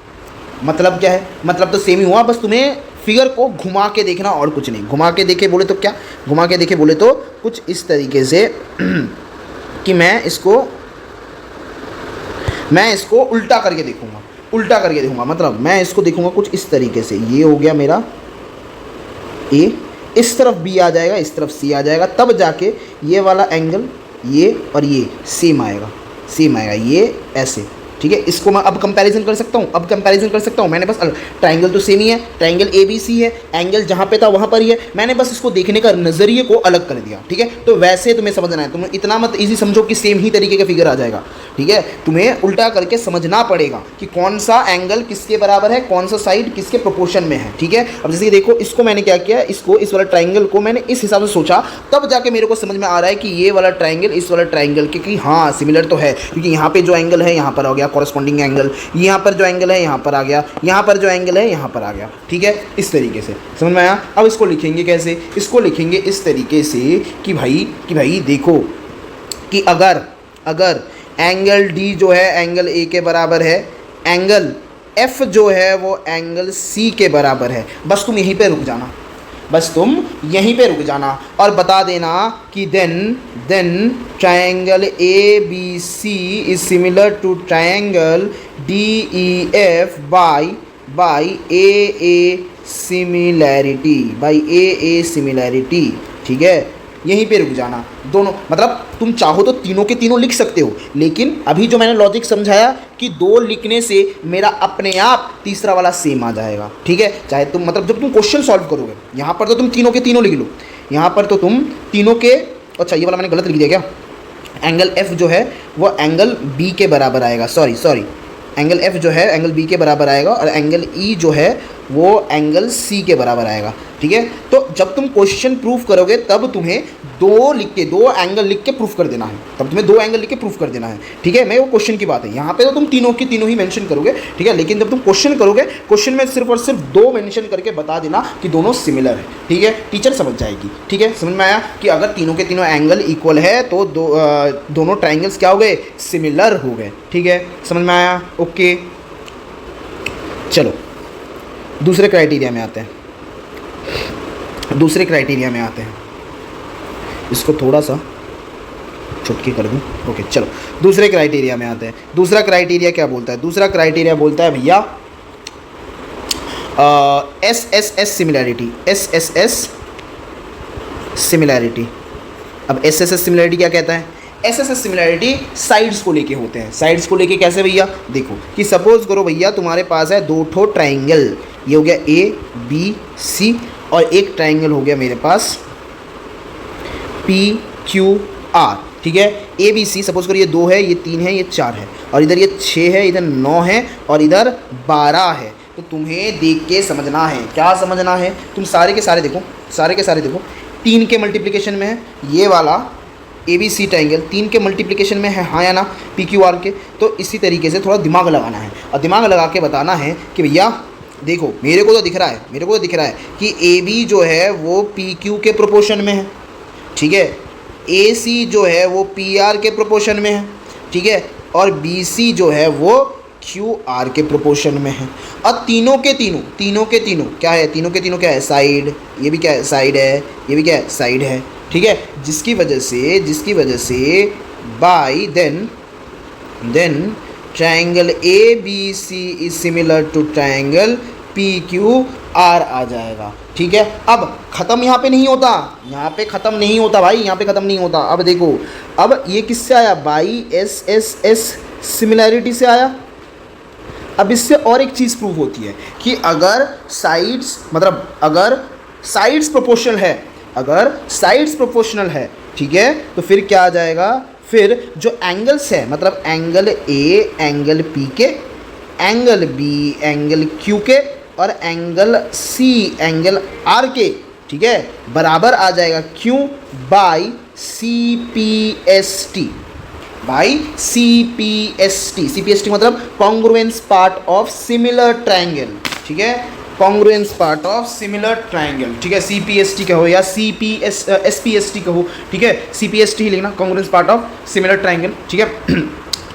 S1: मतलब क्या है, मतलब तो सेम ही हुआ, बस तुम्हें फिगर को घुमा के देखना और कुछ नहीं। घुमा के देखे बोले तो क्या, घुमा के देखे बोले तो कुछ इस तरीके से कि मैं इसको उल्टा करके देखूंगा, मतलब मैं इसको देखूंगा कुछ इस तरीके से। ये हो गया मेरा A, इस तरफ B आ जाएगा, इस तरफ C आ जाएगा, तब जाके ये वाला एंगल ये और ये सेम आएगा, ये ऐसे, ठीक है। इसको मैं अब कंपैरिजन कर सकता हूँ, मैंने बस ट्रायंगल तो सेम ही है, ट्रायंगल ABC है, एंगल जहाँ पे था वहाँ पर ही है, मैंने बस इसको देखने का नज़रिए को अलग कर दिया, ठीक है। तो वैसे तुम्हें समझना है, तुम इतना मत इजी समझो कि सेम ही तरीके का फिगर आ जाएगा, ठीक है। तुम्हें उल्टा करके समझना पड़ेगा कि कौन सा एंगल किसके बराबर है, कौन सा साइड किसके प्रोपोर्शन में है, ठीक है। अब जैसे कि देखो, इसको मैंने क्या किया, इस वाला ट्रायंगल को मैंने इस हिसाब से सोचा, तब जाके मेरे को समझ में आ रहा है कि ये वाला ट्रायंगल इस वाला ट्रायंगल के कि हाँ सिमिलर तो है, क्योंकि यहाँ पे जो एंगल है यहाँ पर हो गया कॉरस्पॉन्डिंग एंगल, यहाँ पर जो एंगल है यहाँ पर आ गया, यहाँ पर जो एंगल है यहाँ पर आ गया, ठीक है, इस तरीके से समझ में आया। अब इसको लिखेंगे कैसे, इसको लिखेंगे इस तरीके से कि भाई देखो कि अगर एंगल डी जो है एंगल ए के बराबर है, एंगल एफ जो है वो एंगल सी के बराबर है, बस तुम यहीं पे रुक जाना, और बता देना कि then triangle A B C is similar to triangle D E F by a similarity, ठीक है, यहीं पे रुक जाना। दोनों मतलब तुम चाहो तो तीनों के तीनों लिख सकते हो, लेकिन अभी जो मैंने लॉजिक समझाया कि दो लिखने से मेरा अपने आप तीसरा वाला सेम आ जाएगा, ठीक है। चाहे तुम मतलब जब तुम क्वेश्चन सॉल्व करोगे यहाँ पर तो तुम तीनों के तीनों लिख लो, यहाँ पर तो तुम तीनों के, अच्छा ये वाला मैंने गलत लिख दिया क्या, एंगल एफ जो है वो एंगल बी के बराबर आएगा, सॉरी एंगल एफ जो है एंगल बी के बराबर आएगा, और एंगल ई जो है वो एंगल सी के बराबर आएगा, ठीक है। तो जब तुम क्वेश्चन प्रूफ करोगे तब तुम्हें दो एंगल लिख के प्रूफ कर देना है, ठीक है। मैं वो क्वेश्चन की बात है, यहाँ पे तो तुम तीनों की तीनों ही मेंशन करोगे, ठीक है, लेकिन जब तुम क्वेश्चन करोगे, क्वेश्चन में सिर्फ और सिर्फ दो मेंशन करके बता देना कि दोनों सिमिलर है, ठीक है, टीचर समझ जाएगी, ठीक है। समझ में आया कि अगर तीनों के तीनों एंगल इक्वल है तो दोनों ट्राइंगल्स क्या हो गए, सिमिलर हो गए, ठीक है, समझ में आया, ओके। चलो दूसरे क्राइटेरिया में आते हैं, इसको थोड़ा सा छुटकी कर दूं, ओके। चलो दूसरे क्राइटेरिया में आते हैं। दूसरा क्राइटेरिया क्या बोलता है, दूसरा क्राइटेरिया बोलता है भैया SSS सिमिलैरिटी। अब SSS सिमिलैरिटी क्या कहता है, SSS सिमिलैरिटी साइड्स को लेके होते हैं। साइड्स को लेके कैसे भैया, देखो कि सपोज करो भैया तुम्हारे पास है दो ठो ट्राइंगल, ये हो गया ABC, और एक ट्राइंगल हो गया मेरे पास PQR, ठीक है। ABC सपोज करो ये 2 है, ये 3 है, ये 4 है, और इधर ये 6 है, इधर 9 है, और इधर 12 है। तो तुम्हें देख के समझना है, क्या समझना है, तुम सारे के सारे देखो, 3 के मल्टीप्लिकेशन में है ये वाला ABC ट्राइंगल, 3 के मल्टीप्लिकेशन में है, हाँ या ना, PQR के। तो इसी तरीके से थोड़ा दिमाग लगाना है, और दिमाग लगा के बताना है कि भैया देखो मेरे को तो दिख रहा है कि AB जो है वो PQ के प्रोपोर्शन में है, ठीक है, AC जो है वो PR के प्रोपोर्शन में है, ठीक है, और BC जो है वो QR के प्रोपोर्शन में है। और तीनों के तीनों क्या है, तीनों के तीनों क्या है, साइड, ये भी क्या है, साइड है, ये भी क्या है, साइड है, ठीक है। जिसकी वजह से by then triangle ABC is similar to triangle PQR आ जाएगा, ठीक है। अब ख़त्म यहाँ पे नहीं होता भाई, यहाँ पे ख़त्म नहीं होता। अब देखो, अब ये किससे आया, बाई SSS सिमिलैरिटी से आया। अब इससे और एक चीज़ प्रूव होती है कि अगर साइड्स प्रोपोर्शनल है, ठीक है, तो फिर क्या आ जाएगा, फिर जो एंगल्स है मतलब एंगल A एंगल P के, एंगल B एंगल Q के, और एंगल C एंगल R के, ठीक है, बराबर आ जाएगा, क्यों, बाई CPST मतलब congruence part of similar triangle, ठीक है, congruence part of similar triangle, ठीक है। CPST कहो या SPST कहो, ठीक है, CPST ही लिखना, congruence part of similar triangle, ठीक है।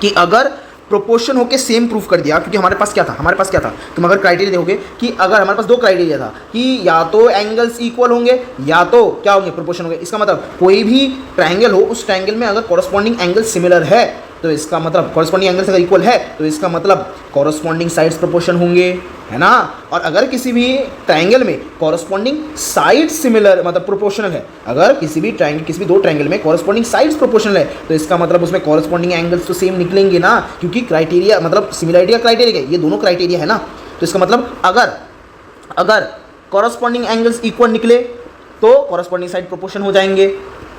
S1: कि अगर प्रोपोर्शन होके सेम प्रूफ कर दिया, क्योंकि हमारे पास क्या था, तुम अगर क्राइटेरिया देखोगे कि अगर हमारे पास 2 क्राइटेरिया था कि या तो एंगल्स इक्वल होंगे या तो क्या होंगे, प्रोपोर्शन होंगे। इसका मतलब कोई भी ट्रायंगल हो, उस ट्रायंगल में अगर कॉरस्पॉन्डिंग एंगल सिमिलर है तो इसका मतलब कॉरस्पॉन्डिंग एंगल्स अगर इक्वल है तो इसका मतलब कॉरस्पॉन्डिंग साइड्स प्रोपोर्शन होंगे, है ना। और अगर किसी भी ट्रायंगल में कॉरस्पॉन्डिंग साइड सिमिलर मतलब प्रोपोर्शनल है, अगर किसी भी 2 ट्रायंगल में कॉरस्पॉन्डिंग साइड्स प्रोपोर्शनल है, तो इसका मतलब उसमें कॉरस्पॉन्डिंग एंगल्स तो सेम निकलेंगे ना, क्योंकि क्राइटेरिया मतलब सिमिलरिटी का क्राइटेरिया है, ये दोनों क्राइटेरिया है ना। तो इसका मतलब अगर कॉरस्पॉन्डिंग एंगल्स इक्वल निकले तो कॉरस्पॉन्डिंग साइड प्रोपोर्शन हो जाएंगे,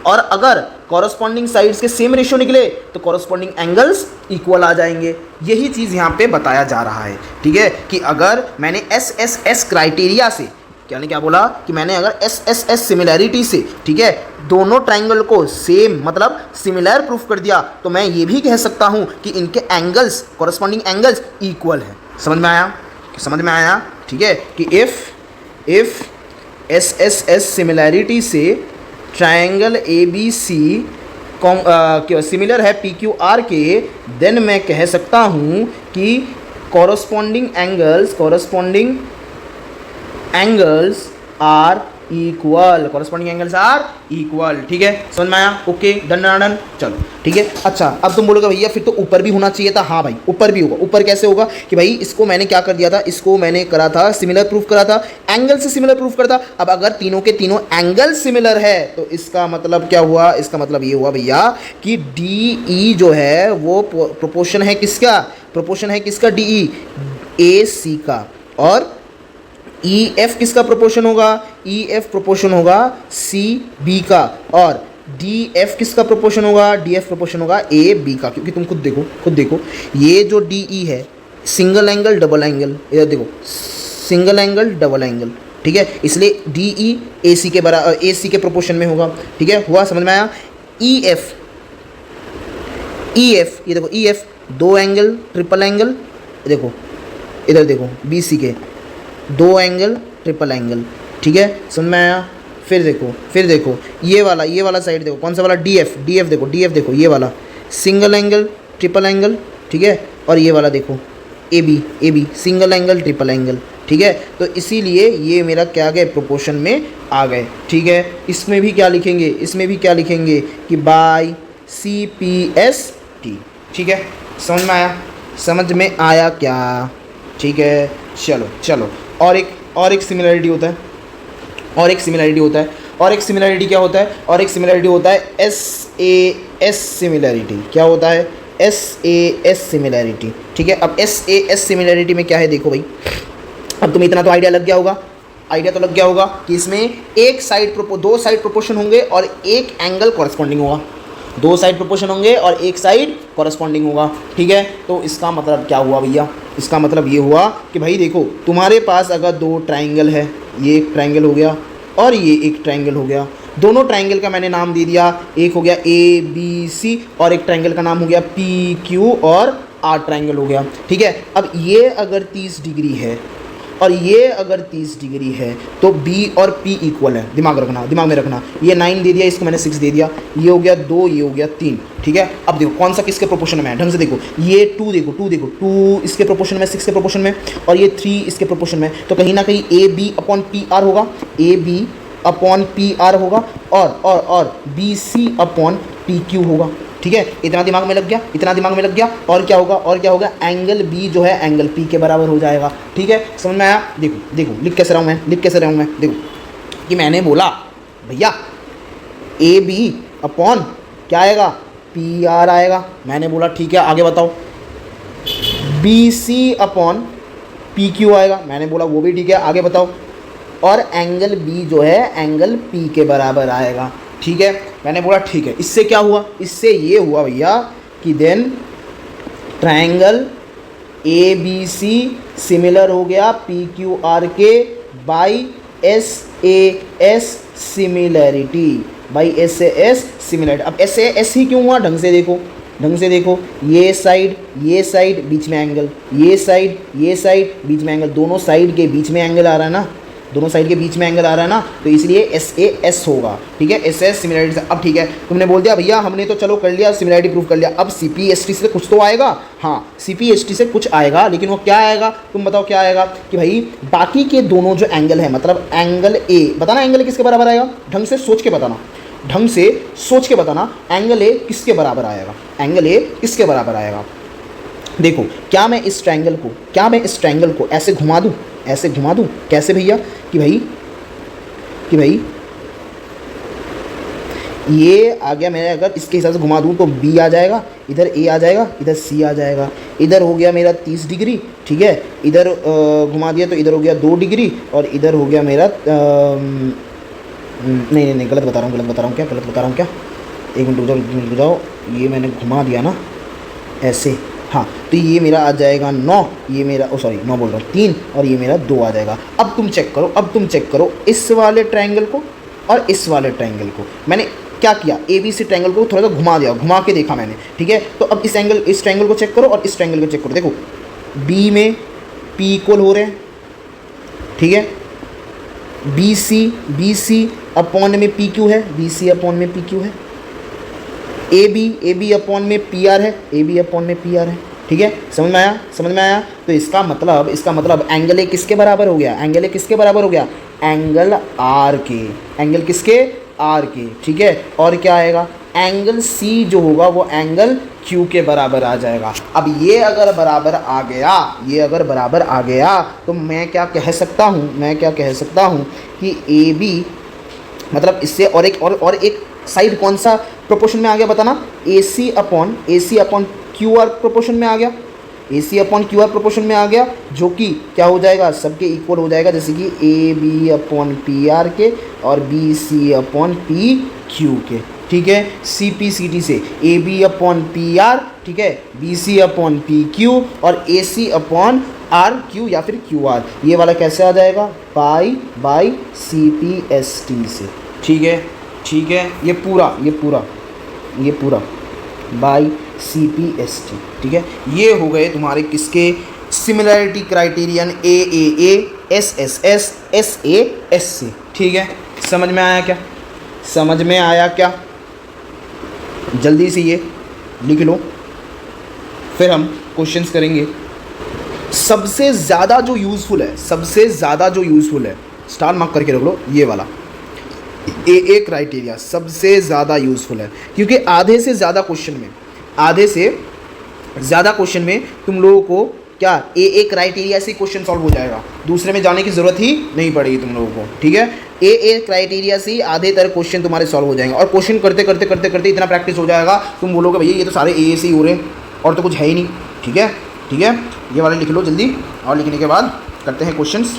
S1: और अगर कॉरस्पॉन्डिंग साइड्स के सेम रेशियो निकले तो कॉरस्पॉन्डिंग एंगल्स इक्वल आ जाएंगे। यही चीज़ यहाँ पे बताया जा रहा है, ठीक है, कि अगर मैंने SSS क्राइटेरिया से यानी क्या बोला कि मैंने अगर एस एस एस सिमिलैरिटी से, ठीक है, दोनों ट्राइंगल को सेम मतलब सिमिलर प्रूफ कर दिया, तो मैं ये भी कह सकता हूँ कि इनके एंगल्स, कॉरस्पॉन्डिंग एंगल्स इक्वल है। समझ में आया? समझ में आया? ठीक है, कि if S S S similarity से triangle A B C similar है पी क्यू आर के, देन मैं कह सकता हूँ कि corresponding angles are equal, corresponding angles are equal. ठीक है, समझ में आया? Okay, done. चलो ठीक है। अच्छा, अब तुम बोलोगे भैया फिर तो ऊपर भी होना चाहिए था। हाँ भाई, ऊपर भी होगा। ऊपर कैसे होगा कि भाई इसको मैंने क्या कर दिया था, इसको मैंने करा था सिमिलर प्रूफ करा था, एंगल से सिमिलर प्रूफ करता। अब अगर तीनों के तीनों एंगल सिमिलर है तो इसका मतलब क्या हुआ, इसका मतलब ये हुआ भैया कि डी ई जो है वो प्रोपोर्शन है किसका, डी ई ए सी का, और ई एफ किसका प्रोपोर्शन होगा, ई एफ प्रोपोर्शन होगा सी बी का, और डी एफ किसका प्रोपोर्शन होगा, डी एफ प्रोपोर्शन होगा ए बी का। क्योंकि तुम खुद देखो ये जो डी ई है सिंगल एंगल डबल एंगल, इधर देखो सिंगल एंगल डबल एंगल, ठीक है, इसलिए डी ई ए सी के बराबर, ए सी के प्रोपोर्शन में होगा। ठीक है, हुआ? समझ में आया? ई एफ ये देखो, ई एफ दो एंगल ट्रिपल एंगल, देखो इधर देखो बी सी के दो एंगल ट्रिपल एंगल। ठीक है, समझ में आया? फिर देखो ये वाला साइड देखो, कौन सा वाला, डी एफ देखो ये वाला सिंगल एंगल ट्रिपल एंगल। ठीक है, और ये वाला देखो A B single angle triple angle. ठीक है, तो इसीलिए ये मेरा क्या गए, प्रोपोर्शन में आ गए। ठीक है, इसमें भी क्या लिखेंगे कि by C P S T. ठीक है, समझ में आया क्या? ठीक है, चलो और एक सिमिलरिटी होता है, और एक सिमिलरिटी क्या होता है, और एक सिमिलरिटी होता है एस ए एस सिमिलरिटी। क्या होता है? S A S similarity. ठीक है, अब एस ए एस सिमिलरिटी में क्या है, देखो भाई, अब तुम्हें इतना तो आइडिया लग गया होगा कि इसमें दो साइड प्रोपोर्शन होंगे और एक एंगल कॉरस्पॉन्डिंग होगा, दो साइड प्रोपोर्शन होंगे और एक साइड कॉरस्पॉन्डिंग होगा। ठीक है, तो इसका मतलब क्या हुआ भैया, इसका मतलब ये हुआ कि भाई देखो तुम्हारे पास अगर दो ट्राइंगल है, ये एक ट्राइंगल हो गया और ये एक ट्राइंगल हो गया, दोनों ट्राइंगल का मैंने नाम दे दिया, एक हो गया ए बी सी और एक ट्राइंगल का नाम हो गया पी क्यू और आर ट्राइंगल हो गया। ठीक है, अब ये अगर 30 डिग्री है और ये अगर 30 डिग्री है तो B और P इक्वल है। दिमाग में रखना, ये 9 दे दिया, इसको मैंने 6 दे दिया, ये हो गया 2, ये हो गया 3। ठीक है, अब देखो कौन सा किसके प्रोपोर्शन में है, ढंग से देखो, ये 2 देखो 2 इसके प्रोपोर्शन में, 6 के प्रोपोर्शन में, और ये 3 इसके प्रोपोर्शन में, तो कहीं ना कहीं A B upon P R होगा, और B C upon P Q होगा। ठीक है, इतना दिमाग में लग गया, और क्या होगा, एंगल बी जो है एंगल पी के बराबर हो जाएगा। ठीक है, समझ में आया? देखो लिख कैसे रहा हूँ मैं, देखो कि मैंने बोला भैया ए बी अपॉन क्या आएगा, पी आर आएगा। मैंने बोला ठीक है, आगे बताओ, B C upon P Q आएगा। मैंने बोला वो भी ठीक है, आगे बताओ, और एंगल बी जो है एंगल पी के बराबर आएगा। ठीक है, मैंने बोला ठीक है। इससे क्या हुआ, इससे ये हुआ भैया कि then triangle A B C similar हो गया पी क्यू आर के by S A S similarity, अब एस ए एस ही क्यों हुआ, ढंग से देखो, ये साइड बीच में एंगल, ये साइड बीच में एंगल, दोनों साइड के बीच में एंगल आ रहा है ना, तो इसलिए एस ए एस होगा। ठीक है, एस एस सिमिलैरिटी से। अब ठीक है, तुमने बोल दिया भैया हमने तो चलो कर लिया, सिमिलैरिटी प्रूफ कर लिया, अब सी पी एस टी से कुछ तो आएगा। हाँ, सी पी एस टी से कुछ आएगा, लेकिन वो क्या आएगा, तुम बताओ क्या आएगा, कि भाई बाकी के दोनों जो एंगल है, मतलब एंगल ए, बताना एंगल किसके बराबर आएगा, ढंग से सोच के बताना, एंगल ए किसके बराबर आएगा, देखो क्या मैं इस ट्रायंगल को ऐसे घुमा दूँ, कैसे भैया, कि भाई ये आ गया, मैं अगर इसके हिसाब से घुमा दूँ तो B आ जाएगा, इधर A आ जाएगा, इधर C आ जाएगा, इधर हो गया मेरा 30 डिग्री। ठीक है, इधर घुमा दिया तो इधर हो गया 2 डिग्री, और इधर हो गया मेरा नहीं गलत बता रहा हूँ क्या, एक मिनट रुक जाओ, ये मैंने घुमा दिया ना ऐसे, हाँ, तो ये मेरा आ जाएगा 9, ये मेरा 9 बोल रहा हूँ 3, और ये मेरा 2 आ जाएगा। अब तुम चेक करो इस वाले ट्रायंगल को और इस वाले ट्रायंगल को। मैंने क्या किया, ए बी सी ट्रायंगल को थोड़ा सा घुमा दिया, घुमा के देखा मैंने, ठीक है। तो अब इस ट्रायंगल को चेक करो और इस ट्रायंगल को चेक करो। देखो बी में पी इक्वल हो रहे हैं, ठीक है। बी सी अपॉन में पी क्यू है, बी सी अपॉन में पी क्यू है। ए बी अपॉन में पी आर है, ए बी अपॉन में पी आर है, ठीक है। समझ में आया। तो इसका मतलब एंगल ए किसके बराबर हो गया, एंगल आर के, एंगल किसके, आर के, ठीक है। और क्या आएगा, एंगल सी जो होगा वो एंगल क्यू के बराबर आ जाएगा। अब ये अगर बराबर आ गया तो मैं क्या कह सकता हूँ कि ए बी मतलब इससे और एक साइड कौन सा प्रोपोर्शन में आ गया बताना, ए C upon Q are proportion में आ गया, AC upon Q are proportion में आ गया, जो कि क्या हो जाएगा, सबके इक्वल हो जाएगा। जैसे कि A B upon P R के और B C upon P Q के, ठीक है। सी पी सी टी से A B upon P R, ठीक है, B C upon P Q और A C upon R Q या फिर क्यू आर, ये वाला कैसे आ जाएगा, पाई by C P S T से, ठीक है। ये पूरा by C P S T, ठीक है। ये हो गए तुम्हारे किसके, similarity criterion A S S S S A S C, ठीक है। समझ में आया क्या, जल्दी से ये लिख लो, फिर हम क्वेश्चंस करेंगे। सबसे ज़्यादा जो यूज़फुल है, स्टार मार्क करके रख लो, ये वाला ए क्राइटेरिया सबसे ज़्यादा यूज़फुल है, क्योंकि आधे से ज़्यादा क्वेश्चन में तुम लोगों को क्या ए क्राइटेरिया से क्वेश्चन सॉल्व हो जाएगा, दूसरे में जाने की ज़रूरत ही नहीं पड़ेगी तुम लोगों को, ठीक है। ए क्राइटेरिया से आधे तरह क्वेश्चन तुम्हारे सॉल्व हो जाएंगे, और क्वेश्चन करते इतना प्रैक्टिस हो जाएगा, तुम बोलोगे भैया ये तो सारे ए से ही हो रहे हैं और तो कुछ है ही नहीं, ठीक है। ये वाले लिख लो जल्दी, और लिखने के बाद करते हैं क्वेश्चंस।